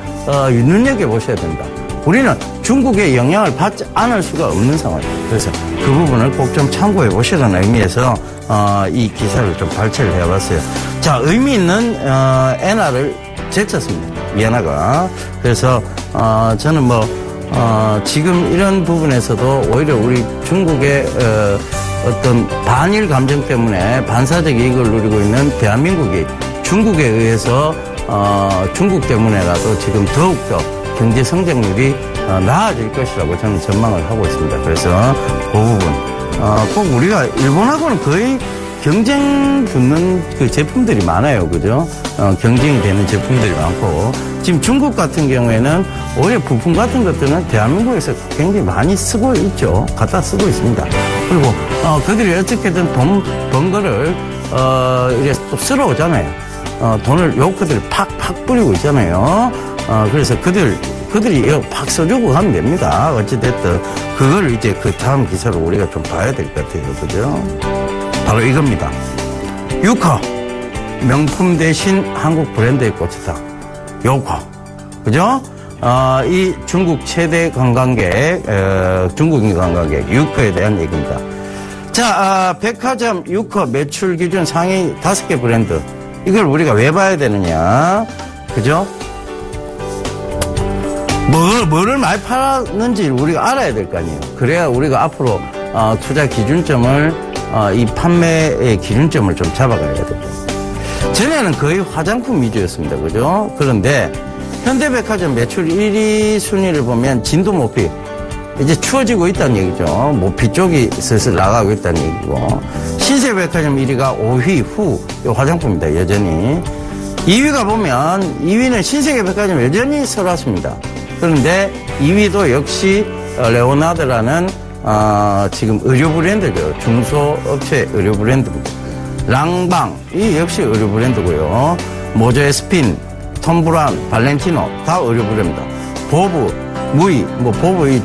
눈여겨 보셔야 된다. 우리는 중국의 영향을 받지 않을 수가 없는 상황이에요. 그래서 그 부분을 꼭 좀 참고해 보시라는 의미에서 이 기사를 좀 발췌를 해봤어요. 자, 의미 있는 엔화를 제쳤습니다. 위안화가. 그래서 저는 지금 이런 부분에서도 오히려 우리 중국의 어떤 반일 감정 때문에 반사적 이익을 누리고 있는 대한민국이 중국에 의해서 중국 때문에라도 지금 더욱더 경제 성장률이 나아질 것이라고 저는 전망을 하고 있습니다. 그래서 그 부분 꼭 우리가 일본하고는 거의 경쟁 붙는 그 제품들이 많아요. 그죠? 경쟁이 되는 제품들이 많고, 지금 중국 같은 경우에는 오히려 부품 같은 것들은 대한민국에서 굉장히 많이 쓰고 있죠. 갖다 쓰고 있습니다. 그리고, 그들이 어떻게든 돈 번 거를, 이게 또 쓸어오잖아요. 돈을 요커들이 팍팍 뿌리고 있잖아요. 그래서 그들이 이거 팍 써주고 가면 됩니다. 어찌됐든. 그걸 이제 그 다음 기사로 우리가 좀 봐야 될 것 같아요. 그죠? 바로 이겁니다. 유커. 명품 대신 한국 브랜드의 꽃이다. 요커. 그죠? 이 중국 최대 관광객, 중국인 관광객, 유커에 대한 얘기입니다. 자, 백화점 유커 매출 기준 상위 5개 브랜드. 이걸 우리가 왜 봐야 되느냐. 그죠? 뭐를 많이 팔았는지 우리가 알아야 될 거 아니에요. 그래야 우리가 앞으로, 투자 기준점을 이 판매의 기준점을 좀 잡아가야 되죠. 전에는 거의 화장품 위주였습니다. 그죠? 그런데 현대백화점 매출 1위 순위를 보면 진도 모피. 이제 추워지고 있다는 얘기죠. 모피 쪽이 슬슬 나가고 있다는 얘기고. 신세백화점 1위가 5위 후 화장품입니다. 여전히. 2위가 보면 2위는 신세계백화점 여전히 설왔습니다. 그런데 2위도 역시 레오나드라는 지금 의류 브랜드죠. 중소업체 의류 브랜드입니다. 랑방, 이 역시 의류 브랜드고요. 모조에스핀, 톰브란, 발렌티노, 다 의류 브랜드입니다. 보브, 무이, 보브 이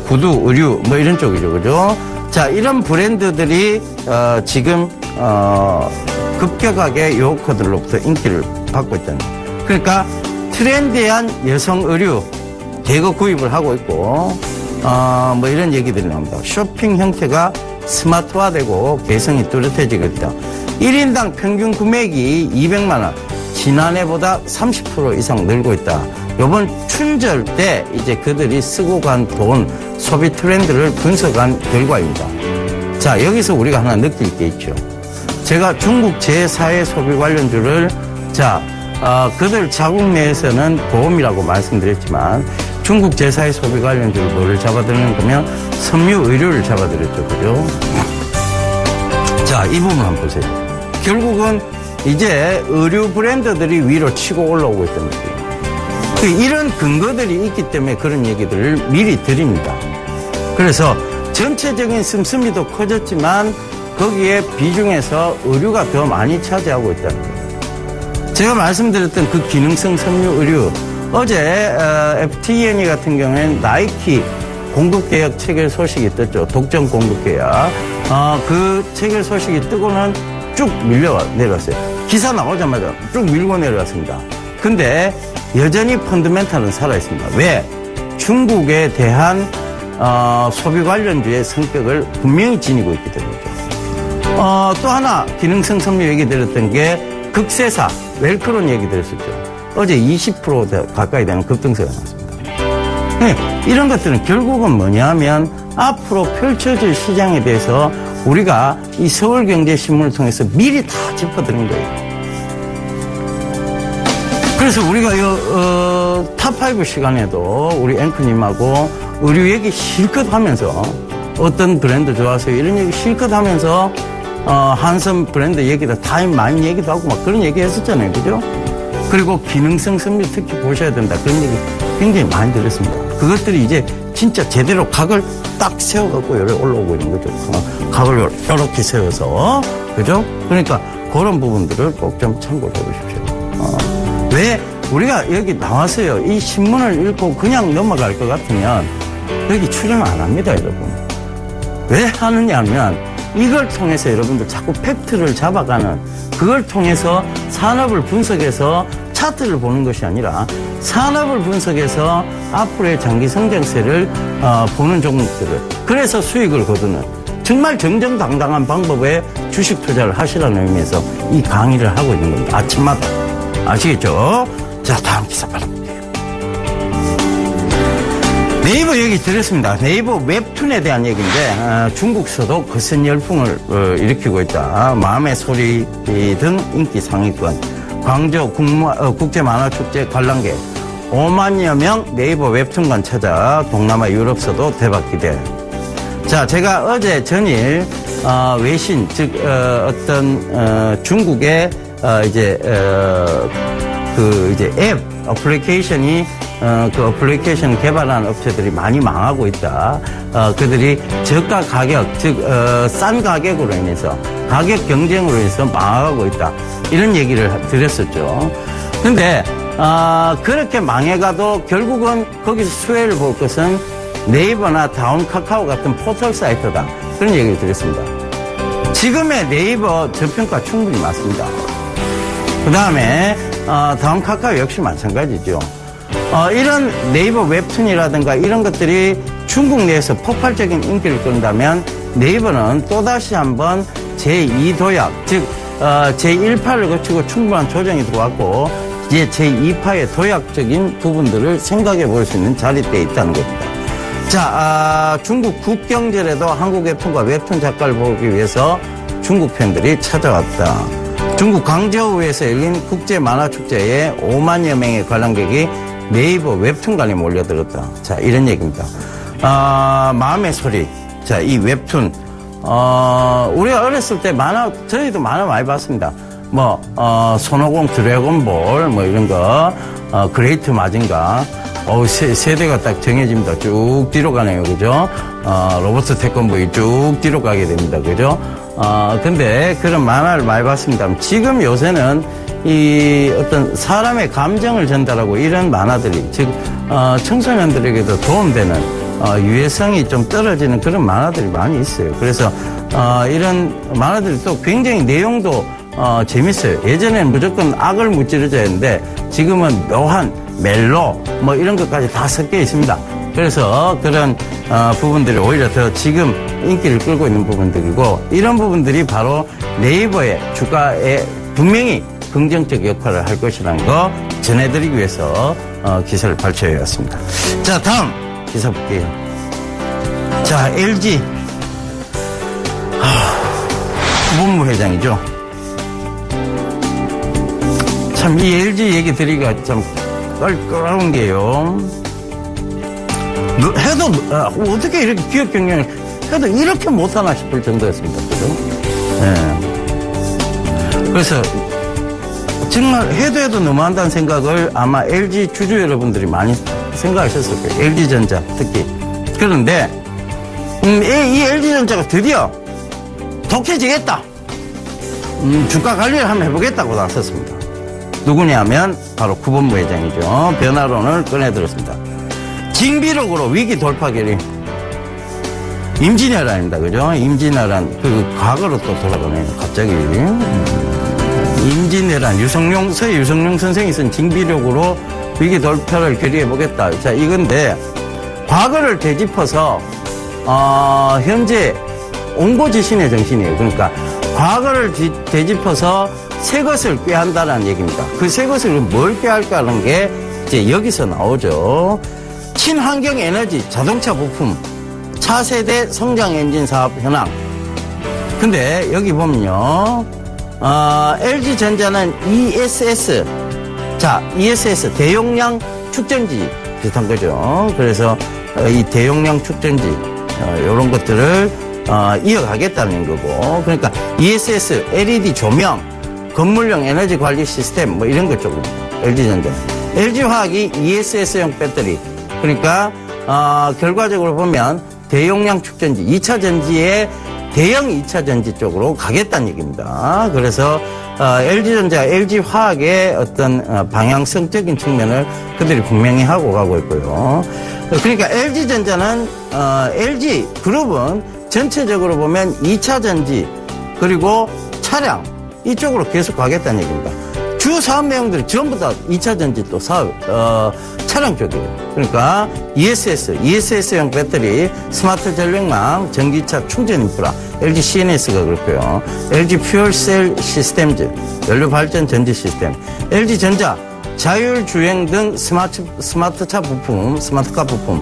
구두 의류, 이런 쪽이죠. 그죠? 자, 이런 브랜드들이, 지금, 급격하게 요커들로부터 인기를 받고 있다는 거예요. 그러니까 트렌디한 여성 의류, 대거 구입을 하고 있고, 이런 얘기들이 나옵니다. 쇼핑 형태가 스마트화되고 개성이 뚜렷해지고 있다. 1인당 평균 구매액이 200만원, 지난해보다 30% 이상 늘고 있다. 이번 춘절 때 이제 그들이 쓰고 간 돈, 소비 트렌드를 분석한 결과입니다. 자, 여기서 우리가 하나 느낄 게 있죠. 제가 중국 제4의 소비 관련주를, 그들 자국 내에서는 보험이라고 말씀드렸지만, 중국 제4의 소비 관련주를 뭐를 잡아드리는 거면 섬유 의류를 잡아드렸죠. 그죠? 자, 이 부분 한번 보세요. 결국은 이제 의류 브랜드들이 위로 치고 올라오고 있다는 거예요. 이런 근거들이 있기 때문에 그런 얘기들을 미리 드립니다. 그래서 전체적인 씀씀이도 커졌지만 거기에 비중에서 의류가 더 많이 차지하고 있다는 거예요. 제가 말씀드렸던 그 기능성 섬유 의류, 어제 FTNE 같은 경우에는 나이키 공급계약 체결 소식이 떴죠. 독점 공급계약. 그 체결 소식이 뜨고는 쭉 밀려 내려왔어요. 기사 나오자마자 쭉 밀고 내려왔습니다. 근데 여전히 펀더멘탈은 살아있습니다. 왜? 중국에 대한 소비 관련주의 성격을 분명히 지니고 있기 때문이죠. 또 하나 기능성 섬유 얘기 드렸던 게 극세사, 웰크론 얘기 드렸었죠. 어제 20% 가까이 되는 급등세가 나왔습니다. 네, 이런 것들은 결국은 뭐냐면 앞으로 펼쳐질 시장에 대해서 우리가 이 서울경제신문을 통해서 미리 다 짚어드린 거예요. 그래서 우리가 탑5 시간에도 우리 앵커님하고 의류 얘기 실컷 하면서 어떤 브랜드 좋아하세요? 이런 얘기 실컷 하면서 한섬 브랜드 얘기도 타임마인 얘기도 하고 막 그런 얘기 했었잖아요. 그죠? 그리고 기능성 섬유 특히 보셔야 된다. 그런 얘기 굉장히 많이 들었습니다. 그것들이 이제 진짜 제대로 각을 딱 세워갖고 여기 올라오고 있는 거죠. 각을 이렇게 세워서. 그죠? 그러니까 그런 부분들을 꼭 좀 참고를 해보십시오. 왜 우리가 여기 나왔어요. 이 신문을 읽고 그냥 넘어갈 것 같으면 여기 출연 안 합니다, 여러분. 왜 하느냐 하면 이걸 통해서 여러분들 자꾸 팩트를 잡아가는, 그걸 통해서 산업을 분석해서 차트를 보는 것이 아니라 산업을 분석해서 앞으로의 장기 성장세를 보는 종목들을, 그래서 수익을 거두는 정말 정정당당한 방법의 주식 투자를 하시라는 의미에서 이 강의를 하고 있는 겁니다. 아침마다. 아시겠죠? 자, 다음 기사 바랍니다. 네이버 얘기 드렸습니다. 네이버 웹툰에 대한 얘기인데 중국서도 거센 열풍을 일으키고 있다. 마음의 소리 등 인기 상위권. 광저우 국제만화축제 관람객 5만여 명 네이버 웹툰관 찾아 동남아 유럽서도 대박 기대. 자, 제가 어제 전일 외신 즉 어떤 중국의 이제 앱 어플리케이션이 그 어플리케이션 개발한 업체들이 많이 망하고 있다. 그들이 저가 가격, 즉 싼 가격으로 인해서 가격 경쟁으로 인해서 망하고 있다. 이런 얘기를 드렸었죠. 근데 그렇게 망해가도 결국은 거기서 수혜를 볼 것은 네이버나 다음 카카오 같은 포털 사이트다. 그런 얘기를 드렸습니다. 지금의 네이버 저평가 충분히 맞습니다. 그 다음에 다음 카카오 역시 마찬가지죠. 이런 네이버 웹툰이라든가 이런 것들이 중국 내에서 폭발적인 인기를 끈다면 네이버는 또다시 한번 제2도약, 즉 제1파를 거치고 충분한 조정이 들어왔고 이제 제2파의 도약적인 부분들을 생각해 볼 수 있는 자리대에 있다는 겁니다. 자, 중국 국경절에도 한국 웹툰과 웹툰 작가를 보기 위해서 중국 팬들이 찾아왔다. 중국 광저우에서 열린 국제만화축제에 5만여 명의 관람객이 네이버 웹툰관에 몰려들었다. 자, 이런 얘기입니다. 마음의 소리. 자, 이 웹툰. 우리가 어렸을 때 저희도 만화 많이 봤습니다. 손오공 드래곤볼, 이런 거, 그레이트 마징가. 세대가 딱 정해집니다. 쭉 뒤로 가네요. 그죠? 로버트 태권브이 쭉 뒤로 가게 됩니다. 그죠? 근데 그런 만화를 많이 봤습니다. 지금 요새는 이 어떤 사람의 감정을 전달하고 이런 만화들이, 즉, 청소년들에게도 도움되는, 유해성이 좀 떨어지는 그런 만화들이 많이 있어요. 그래서, 이런 만화들이 또 굉장히 내용도, 재밌어요. 예전에는 무조건 악을 무찌르져야 했는데, 지금은 묘한, 멜로, 이런 것까지 다 섞여 있습니다. 그래서 그런, 부분들이 오히려 더 지금 인기를 끌고 있는 부분들이고, 이런 부분들이 바로 네이버의 주가에 분명히 긍정적 역할을 할 것이라는 거 전해드리기 위해서 기사를 발췌해왔습니다. 자, 다음 기사 볼게요. 자, LG 구본무 회장이죠. 참 이 LG 얘기 드리기가 참 껄끄러운 게요. 해도 어떻게 이렇게 기업 경영을 해도 이렇게 못하나 싶을 정도였습니다. 그죠? 네. 그래서 정말 해도 너무한다는 생각을 아마 LG 주주 여러분들이 많이 생각하셨을 거예요. LG전자 특히. 그런데 이 LG전자가 드디어 독해지겠다. 주가 관리를 한번 해보겠다고 나섰습니다. 누구냐면 바로 구본무 회장이죠. 변화론을 꺼내들었습니다. 징비록으로 위기 돌파 결의. 임진왜란입니다. 그죠? 임진왜란 그 과거로 또 돌아가네요. 갑자기. 임진왜란, 서해 유성룡 선생이 쓴 징비록으로 위기 돌파를 결의해보겠다. 자, 이건데, 과거를 되짚어서, 현재 옹고지신의 정신이에요. 그러니까, 과거를 되짚어서 새 것을 꾀한다는 얘기입니다. 그 새 것을 뭘 꾀할까 하는 게 이제 여기서 나오죠. 친환경 에너지, 자동차 부품, 차세대 성장 엔진 사업 현황. 근데 여기 보면요. LG전자는 ESS. 자, ESS, 대용량 축전지 비슷한 거죠. 그래서 이 대용량 축전지, 요런 것들을, 이어가겠다는 거고. 그러니까 ESS, LED 조명, 건물용 에너지 관리 시스템, 이런 것 쪽입니다. LG전자. LG화학이 ESS용 배터리. 그러니까, 결과적으로 보면 대용량 축전지, 2차 전지에 대형 2차 전지 쪽으로 가겠다는 얘기입니다. 그래서 LG전자, LG화학의 어떤 방향성적인 측면을 그들이 분명히 하고 가고 있고요. 그러니까 LG전자는 LG그룹은 전체적으로 보면 2차 전지 그리고 차량 이쪽으로 계속 가겠다는 얘기입니다. 주 사업 내용들이 전부 다 2차 전지 또 사업, 차량 쪽이에요. 그러니까 ESS용 배터리, 스마트 전력망, 전기차 충전 인프라, LG CNS가 그렇고요. LG 퓨얼셀 시스템즈, 연료 발전 전지 시스템, LG 전자, 자율주행 등 스마트차 부품, 스마트카 부품,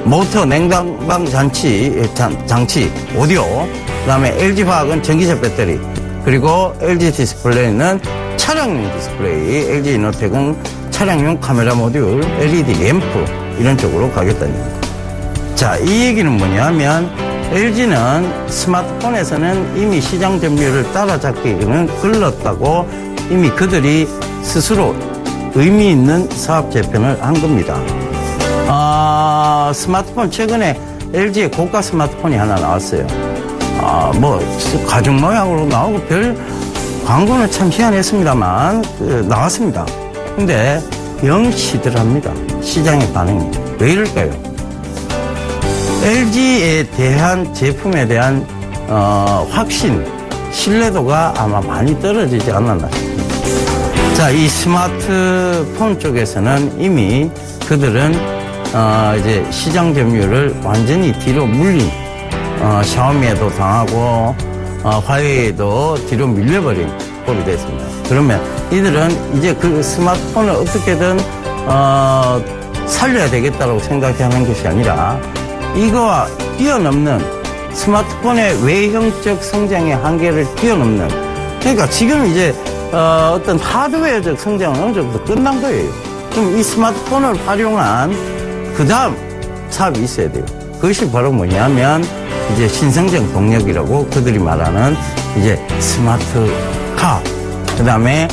모터 냉방방 장치, 오디오, 그다음에 LG화학은 전기차 배터리, 그리고 LG 디스플레이는 차량용 디스플레이, LG 이노텍은 차량용 카메라 모듈, LED 램프 이런 쪽으로 가겠다는 얘기입니다. 자, 이 얘기는 뭐냐면 LG는 스마트폰에서는 이미 시장 점유율을 따라잡기는 글렀다고 이미 그들이 스스로 의미 있는 사업 재편을 한 겁니다. 스마트폰 최근에 LG의 고가 스마트폰이 하나 나왔어요. 가죽 모양으로 나오고 별 광고는 참 희한했습니다만 나왔습니다. 근데 영 시들합니다. 시장의 반응이. 왜 이럴까요? LG에 대한 제품에 대한 확신, 신뢰도가 아마 많이 떨어지지 않았나 싶습니다. 자, 이 스마트폰 쪽에서는 이미 그들은 이제 시장 점유율을 완전히 뒤로 물린 샤오미에도 당하고 화웨이에도 뒤로 밀려버린 꼴이 됐습니다. 그러면 이들은 이제 그 스마트폰을 어떻게든 살려야 되겠다고 생각하는 것이 아니라 이거와 뛰어넘는 스마트폰의 외형적 성장의 한계를 뛰어넘는, 그러니까 지금 이제 어떤 하드웨어적 성장은 어느 정도 끝난 거예요. 그럼 이 스마트폰을 활용한 그 다음 사업이 있어야 돼요. 그것이 바로 뭐냐면 이제 신성장 동력이라고 그들이 말하는 이제 스마트카, 그 다음에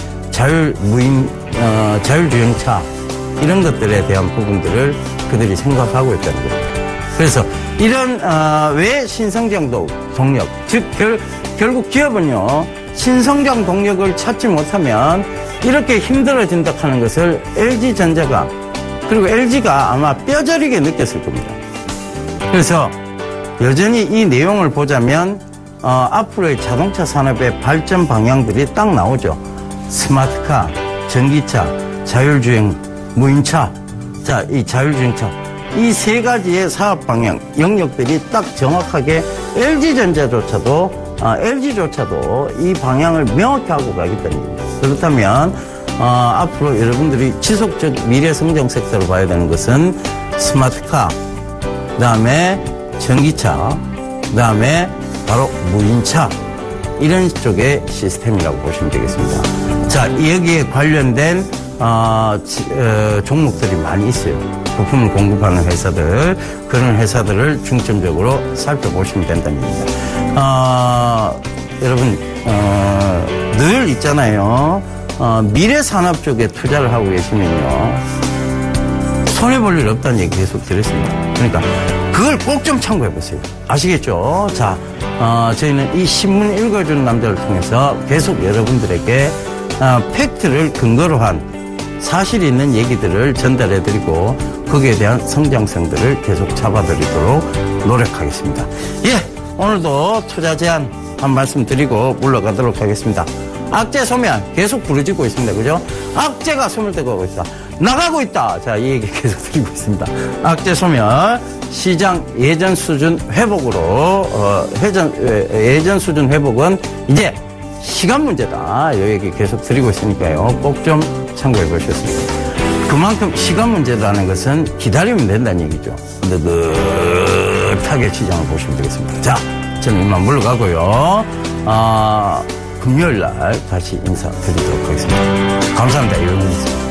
자율주행차 이런 것들에 대한 부분들을 그들이 생각하고 있다는 겁니다. 그래서 이런 왜 신성장 동력, 즉 결국 기업은요 신성장 동력을 찾지 못하면 이렇게 힘들어진다 하는 것을 LG전자가 그리고 LG가 아마 뼈저리게 느꼈을 겁니다. 그래서 여전히 이 내용을 보자면 앞으로의 자동차 산업의 발전 방향들이 딱 나오죠. 스마트카, 전기차, 자율주행, 무인차. 자, 이 자율주행차. 이 세 가지의 사업 방향, 영역들이 딱 정확하게 LG조차도 이 방향을 명확히 하고 가겠다는 겁니다. 그렇다면 앞으로 여러분들이 지속적 미래 성장 섹터로 봐야 되는 것은 스마트카, 그 다음에 전기차, 그 다음에 바로 무인차, 이런 쪽의 시스템이라고 보시면 되겠습니다. 자, 여기에 관련된 종목들이 많이 있어요. 부품을 공급하는 회사들, 그런 회사들을 중점적으로 살펴보시면 된다는 얘기입니다. 여러분, 늘 있잖아요. 미래 산업 쪽에 투자를 하고 계시면요, 손해볼 일 없다는 얘기 계속 들었습니다. 그러니까 그걸 꼭 좀 참고해 보세요. 아시겠죠? 자, 저희는 이 신문 읽어주는 남자를 통해서 계속 여러분들에게 팩트를 근거로 한 사실 있는 얘기들을 전달해드리고 거기에 대한 성장성들을 계속 잡아드리도록 노력하겠습니다. 예, 오늘도 투자 제안 한 말씀 드리고 물러가도록 하겠습니다. 악재 소멸 계속 부르짖고 있습니다. 그죠? 악재가 소멸되고 있다. 나가고 있다. 자, 이 얘기 계속 드리고 있습니다. 악재 소멸, 시장 예전 수준 회복으로, 예전 수준 회복은 이제 시간 문제다. 이 얘기 계속 드리고 있으니까요. 꼭 좀 참고해 보셨습니다. 그만큼 시간 문제라는 것은 기다리면 된다는 얘기죠. 느긋하게 시장을 보시면 되겠습니다. 자, 저는 이만 물러가고요. 금요일 날 다시 인사드리도록 하겠습니다. 감사합니다. 이용훈이었습니다.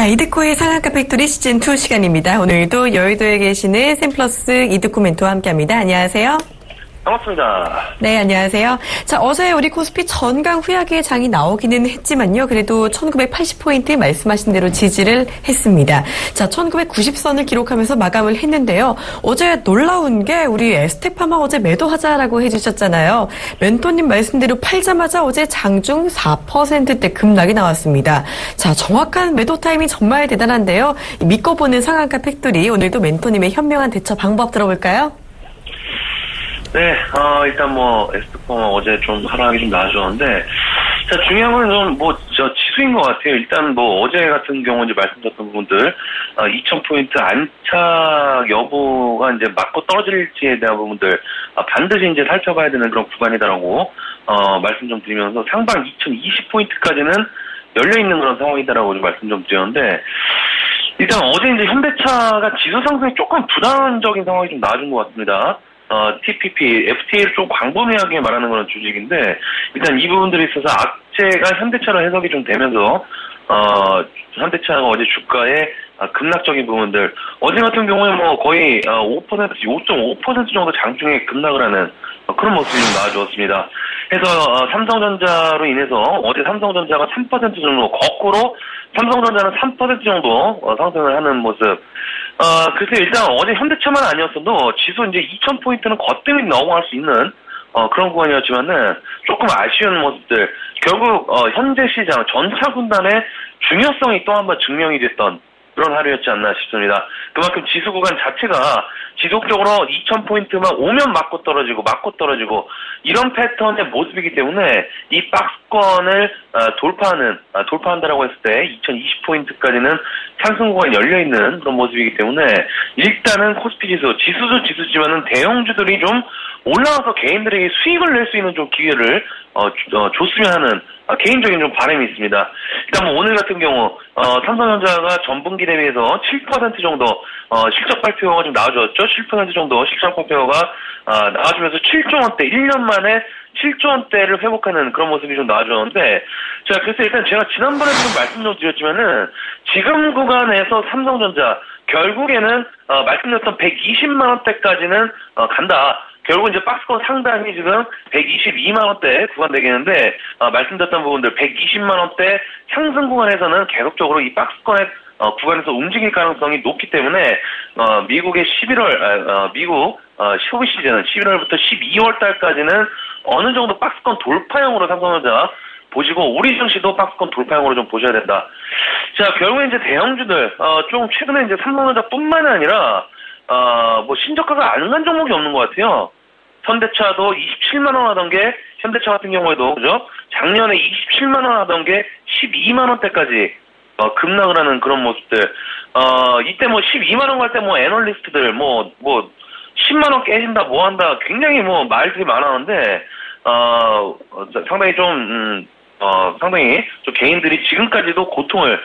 이드코의 상한가 팩토리 시즌2 시간입니다. 오늘도 여의도에 계시는 샘플러스 이드코 멘토와 함께합니다. 안녕하세요. 반갑습니다. 네, 안녕하세요. 자, 어제 우리 코스피 전강 후약의 장이 나오기는 했지만요. 그래도 1980포인트 말씀하신 대로 지지를 했습니다. 자, 1990선을 기록하면서 마감을 했는데요. 어제 놀라운 게 우리 에스테파마 어제 매도하자라고 해주셨잖아요. 멘토님 말씀대로 팔자마자 어제 장중 4%대 급락이 나왔습니다. 자, 정확한 매도 타이밍 정말 대단한데요. 믿고 보는 상한가 팩토리 오늘도 멘토님의 현명한 대처 방법 들어볼까요? 네, 일단 에스테파마 어제 좀 하락이 좀 나아졌는데, 자, 중요한 건 지수인 것 같아요. 일단 어제 같은 경우 이제 말씀드렸던 부분들, 2000포인트 안착 여부가 이제 맞고 떨어질지에 대한 부분들, 반드시 이제 살펴봐야 되는 그런 구간이다라고, 말씀 좀 드리면서 상방 2020포인트까지는 열려있는 그런 상황이다라고 좀 말씀 좀 드렸는데, 일단 어제 이제 현대차가 지수 상승이 조금 부담적인 상황이 좀 나아진 것 같습니다. TPP, FTA를 좀 광범위하게 말하는 그런 주식인데, 일단 이 부분들에 있어서 악재가 현대차로 해석이 좀 되면서, 현대차가 어제 주가의 급락적인 부분들, 어제 같은 경우에 거의 5%, 5.5% 정도 장중에 급락을 하는 그런 모습이 좀 나와주었습니다. 그래서 삼성전자로 인해서 어제 삼성전자가 3% 정도, 거꾸로 삼성전자는 3% 정도 상승을 하는 모습. 글쎄 일단 어제 현대차만 아니었어도 지수 이제 2000포인트는 거뜬히 넘어갈 수 있는 그런 구간이었지만은 조금 아쉬운 모습들. 결국 현재 시장 전차 군단의 중요성이 또 한 번 증명이 됐던 그런 하루였지 않나 싶습니다. 그만큼 지수 구간 자체가 지속적으로 2000포인트만 오면 맞고 떨어지고 이런 패턴의 모습이기 때문에 이 박스권을 돌파한다라고 했을 때 2020포인트까지는 상승 구간이 열려있는 그런 모습이기 때문에 일단은 코스피 지수도 지수지만은 대형주들이 좀 올라와서 개인들에게 수익을 낼 수 있는 좀 기회를 줬으면 하는 개인적인 좀 바람이 있습니다. 일단 오늘 같은 경우 삼성전자가 전분기 대비해서 7% 정도 실적 발표가 좀 나와줬죠. 7% 정도 실적 발표가 나와주면서 7조 원대 1년 만에 7조 원대를 회복하는 그런 모습이 좀 나와줬는데, 자, 그래서 일단 제가 지난번에 좀 말씀 좀 드렸지만은 지금 구간에서 삼성전자 결국에는 말씀드렸던 120만 원대까지는 간다. 결국 이제 박스권 상단이 지금 122만 원대 구간 되겠는데, 말씀드렸던 부분들 120만 원대 상승 구간에서는 계속적으로 이 박스권의 구간에서 움직일 가능성이 높기 때문에 미국의 미국 소비 시즌은 11월부터 12월 달까지는 어느 정도 박스권 돌파형으로 삼성전자 보시고 우리 증시도 박스권 돌파형으로 좀 보셔야 된다. 자, 결국에 이제 대형주들 좀 최근에 이제 삼성전자뿐만이 아니라 신저가가 안 간 종목이 없는 것 같아요. 현대차도 27만 원 하던 게 현대차 같은 경우에도 그죠? 작년에 27만 원 하던 게 12만 원대까지 급락을 하는 그런 모습들. 이때 12만 원 갈 때 애널리스트들 10만 원 깨진다 한다 굉장히 말들이 많았는데 상당히 상당히 좀 개인들이 지금까지도 고통을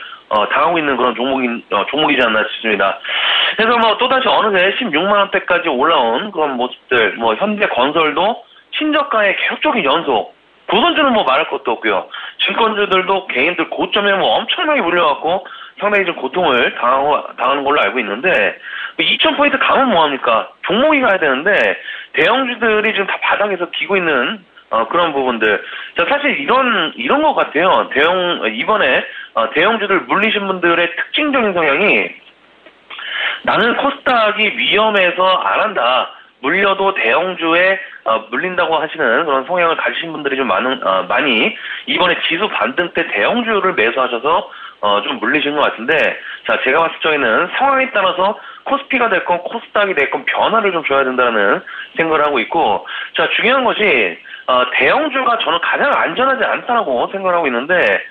당하고 있는 그런 종목이지 않나 싶습니다. 그래서 또다시 어느새 16만 원대까지 올라온 그런 모습들, 현대건설도 신저가의 계속적인 연속. 고선주는 말할 것도 없고요. 증권주들도 개인들 고점에 엄청나게 물려갖고 상당히 좀 고통을 당하는 걸로 알고 있는데, 2000포인트 가면 뭐합니까? 종목이 가야 되는데, 대형주들이 지금 다 바닥에서 기고 있는 그런 부분들. 자, 사실 이런 것 같아요. 이번에 대형주들 물리신 분들의 특징적인 성향이 나는 코스닥이 위험해서 안 한다. 물려도 대형주에 물린다고 하시는 그런 성향을 가지신 분들이 좀 많이 이번에 지수 반등 때 대형주를 매수하셔서 좀 물리신 것 같은데, 자, 제가 봤을 적에는 상황에 따라서 코스피가 됐건 코스닥이 됐건 변화를 좀 줘야 된다는 생각을 하고 있고, 자, 중요한 것이 대형주가 저는 가장 안전하지 않다라고 생각을 하고 있는데,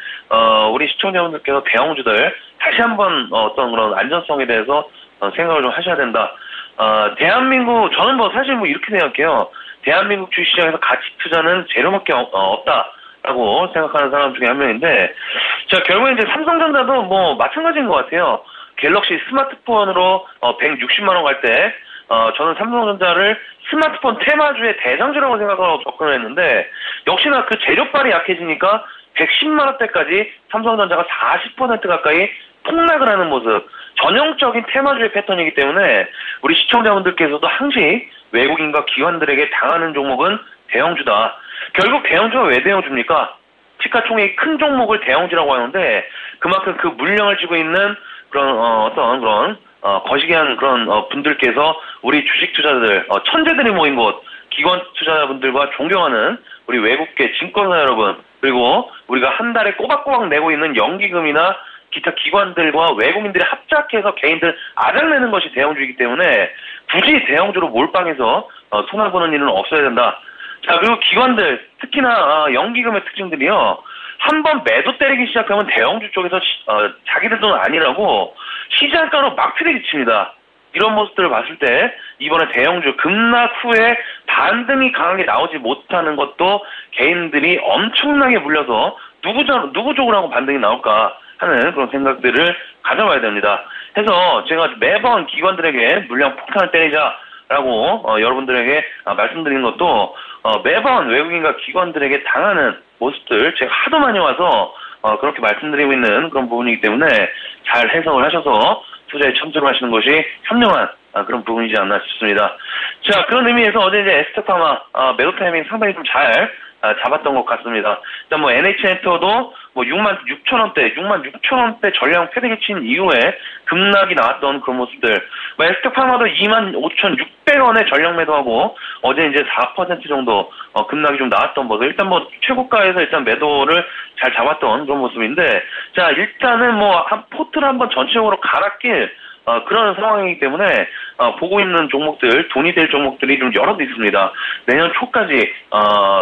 우리 시청자분들께서 대형주들 다시 한번 어떤 그런 안전성에 대해서 생각을 좀 하셔야 된다. 대한민국, 저는 사실 이렇게 생각해요. 대한민국 주식시장에서 가치 투자는 재료밖에 없다라고 생각하는 사람 중에 한 명인데, 자, 결국에 이제 삼성전자도 마찬가지인 것 같아요. 갤럭시 스마트폰으로 160만 원 갈 때, 저는 삼성전자를 스마트폰 테마주의 대장주라고 생각하고 접근을 했는데, 역시나 그 재료빨이 약해지니까 110만 원대까지 삼성전자가 40% 가까이 폭락을 하는 모습, 전형적인 테마주의 패턴이기 때문에 우리 시청자분들께서도 항시 외국인과 기관들에게 당하는 종목은 대형주다. 결국 대형주가 왜 대형주입니까? 시가총액이 큰 종목을 대형주라고 하는데 그만큼 그 물량을 쥐고 있는 그런 거시기한 그런 분들께서 우리 주식 투자자들 천재들이 모인 곳 기관 투자자분들과 존경하는 우리 외국계 증권사 여러분 그리고 우리가 한 달에 꼬박꼬박 내고 있는 연기금이나 기타 기관들과 외국인들이 합작해서 개인들 아작내는 것이 대형주이기 때문에 굳이 대형주로 몰빵해서 손해보는 일은 없어야 된다. 자, 그리고 기관들 특히나 연기금의 특징들이요. 한번 매도 때리기 시작하면 대형주 쪽에서 자기들 돈 아니라고 시장가로 막 들이칩니다. 이런 모습들을 봤을 때 이번에 대형주 급락 후에 반등이 강하게 나오지 못하는 것도 개인들이 엄청나게 물려서 누구 쪽으로 하고 반등이 나올까 하는 그런 생각들을 가져봐야 됩니다. 해서 제가 매번 기관들에게 물량 폭탄을 때리자라고 여러분들에게 말씀드리는 것도 매번 외국인과 기관들에게 당하는 모습들 제가 하도 많이 와서 그렇게 말씀드리고 있는 그런 부분이기 때문에 잘 해석을 하셔서 투자에 참조를 하시는 것이 현명한 그런 부분이지 않나 싶습니다. 자, 그런 의미에서 어제 이제 에스테파마 매도 타이밍 상당히 좀 잘 잡았던 것 같습니다. 일단 뭐 NH엔터도 뭐 66,000원대 전량 패대기 친 이후에 급락이 나왔던 그런 모습들. 뭐 에스테파마도 25,600원에 전량 매도하고 어제 이제 4% 정도 급락이 좀 나왔던 모습. 일단 뭐 최고가에서 일단 매도를 잘 잡았던 그런 모습인데, 자 일단은 뭐 한 포트를 한번 전체적으로 갈아낄 그런 상황이기 때문에 보고 있는 종목들, 돈이 될 종목들이 좀 여러 개 있습니다. 내년 초까지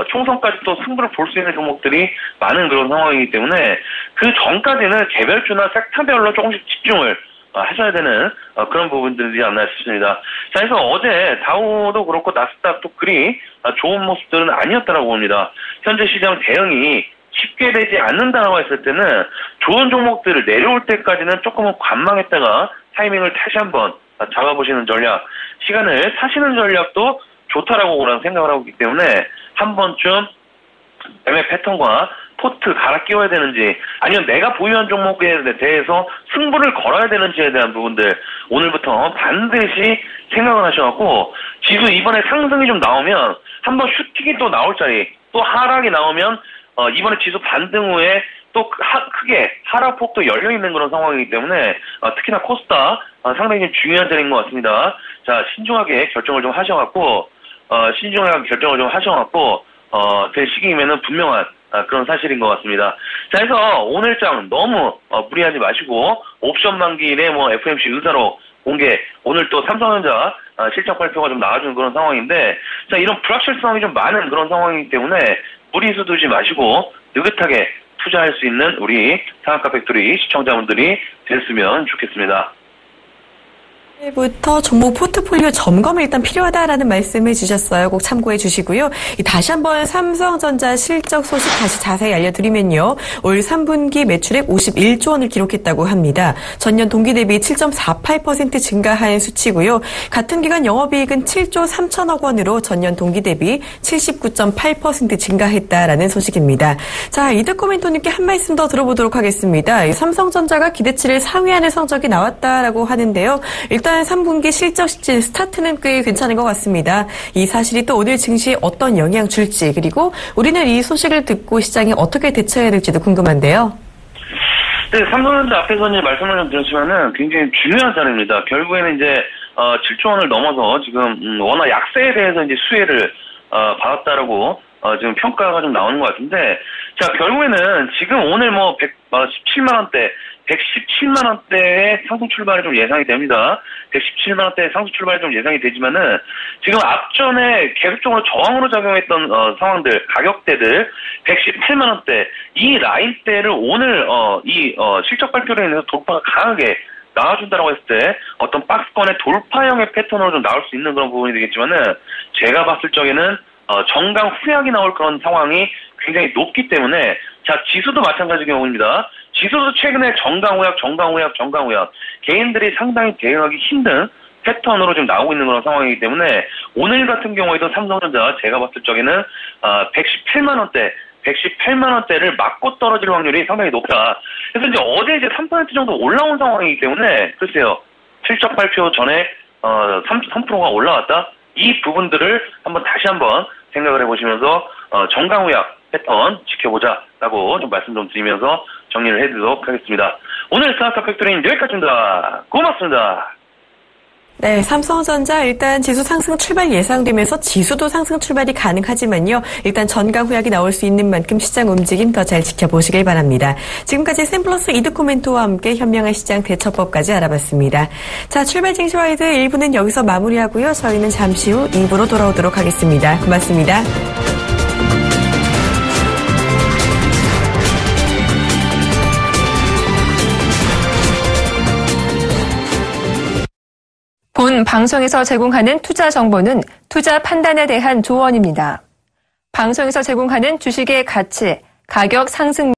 총선까지 또 승부를 볼 수 있는 종목들이 많은 그런 상황이기 때문에 그 전까지는 개별주나 섹터별로 조금씩 집중을 하셔야 되는 그런 부분들이지 않나 싶습니다. 자, 그래서 어제 다우도 그렇고 나스닥도 그리 좋은 모습들은 아니었다고 봅니다. 현재 시장 대응이 쉽게 되지 않는다고 했을 때는 좋은 종목들을 내려올 때까지는 조금은 관망했다가 타이밍을 다시 한번 잡아보시는 전략, 시간을 사시는 전략도 좋다라고 그런 생각을 하고 있기 때문에 한 번쯤 매매 패턴과 포트 갈아 끼워야 되는지 아니면 내가 보유한 종목에 대해서 승부를 걸어야 되는지에 대한 부분들 오늘부터 반드시 생각을 하셔갖고 지수 이번에 상승이 좀 나오면 한번 슈팅이 또 나올 자리, 또 하락이 나오면 이번에 지수 반등 후에 또 크게 하락폭도 열려있는 그런 상황이기 때문에 특히나 코스닥 상당히 좀 중요한 자리인 것 같습니다. 자, 신중하게 결정을 좀 하셔갖고 될 시기이면은 분명한 그런 사실인 것 같습니다. 자, 해서 오늘장 너무 무리하지 마시고 옵션 만기일에 뭐 FMC 의사로 공개, 오늘 또 삼성전자 실적 발표가 좀 나와주는 그런 상황인데, 자, 이런 불확실성이 좀 많은 그런 상황이기 때문에 무리수 두지 마시고 느긋하게 투자할 수 있는 우리 상한가 팩토리 시청자분들이 됐으면 좋겠습니다. 부터 종목 포트폴리오 점검이 일단 필요하다라는 말씀을 주셨어요. 꼭 참고해 주시고요. 다시 한번 삼성전자 실적 소식 다시 자세히 알려드리면요. 올 3분기 매출액 51조 원을 기록했다고 합니다. 전년 동기 대비 7.48% 증가한 수치고요. 같은 기간 영업이익은 7조 3천억 원으로 전년 동기 대비 79.8% 증가했다라는 소식입니다. 자, 이득 코멘토님께 한 말씀 더 들어보도록 하겠습니다. 삼성전자가 기대치를 상회하는 성적이 나왔다라고 하는데요. 일단 3분기 실적 시즌 스타트는 꽤 괜찮은 것 같습니다. 이 사실이 또 오늘 증시에 어떤 영향 줄지, 그리고 우리는 이 소식을 듣고 시장이 어떻게 대처해야 될지도 궁금한데요. 네, 삼성전자 앞에서 이제 말씀을 좀 드렸지만은 굉장히 중요한 자리입니다. 결국에는 이제 7조 원을 넘어서 지금 워낙 약세에 대해서 이제 수혜를 받았다라고 지금 평가가 좀 나오는 것 같은데, 자, 결국에는 지금 오늘 뭐 117만원대의 상승 출발이 좀 예상이 됩니다. 117만원대의 상승 출발이 좀 예상이 되지만은, 지금 앞전에 계속적으로 저항으로 작용했던 상황들, 가격대들, 118만원대, 이 라인대를 오늘, 실적 발표로 인해서 돌파가 강하게 나와준다라고 했을 때, 어떤 박스권의 돌파형의 패턴으로 좀 나올 수 있는 그런 부분이 되겠지만은, 제가 봤을 적에는, 정강 후약이 나올 그런 상황이 굉장히 높기 때문에, 자, 지수도 마찬가지 경우입니다. 지수도 최근에 정강 후약, 개인들이 상당히 대응하기 힘든 패턴으로 지금 나오고 있는 그런 상황이기 때문에, 오늘 같은 경우에도 삼성전자 제가 봤을 적에는 118만원대를 맞고 떨어질 확률이 상당히 높다. 그래서 이제 어제 이제 3% 정도 올라온 상황이기 때문에, 글쎄요, 실적 발표 전에 3%가 올라왔다? 이 부분들을 다시 한번 생각을 해보시면서 정강후약 패턴 지켜보자라고 좀 말씀 좀 드리면서 정리를 해드리도록 하겠습니다. 오늘 스타트 팩토리는 여기까지입니다. 고맙습니다. 네, 삼성전자 일단 지수 상승 출발 예상되면서 지수도 상승 출발이 가능하지만요. 일단 전강 후약이 나올 수 있는 만큼 시장 움직임 더 잘 지켜보시길 바랍니다. 지금까지 샘플러스 이득 코멘트와 함께 현명한 시장 대처법까지 알아봤습니다. 자, 출발 증시와이드 1부는 여기서 마무리하고요. 저희는 잠시 후 2부로 돌아오도록 하겠습니다. 고맙습니다. 본 방송에서 제공하는 투자 정보는 투자 판단에 대한 조언입니다. 방송에서 제공하는 주식의 가치, 가격 상승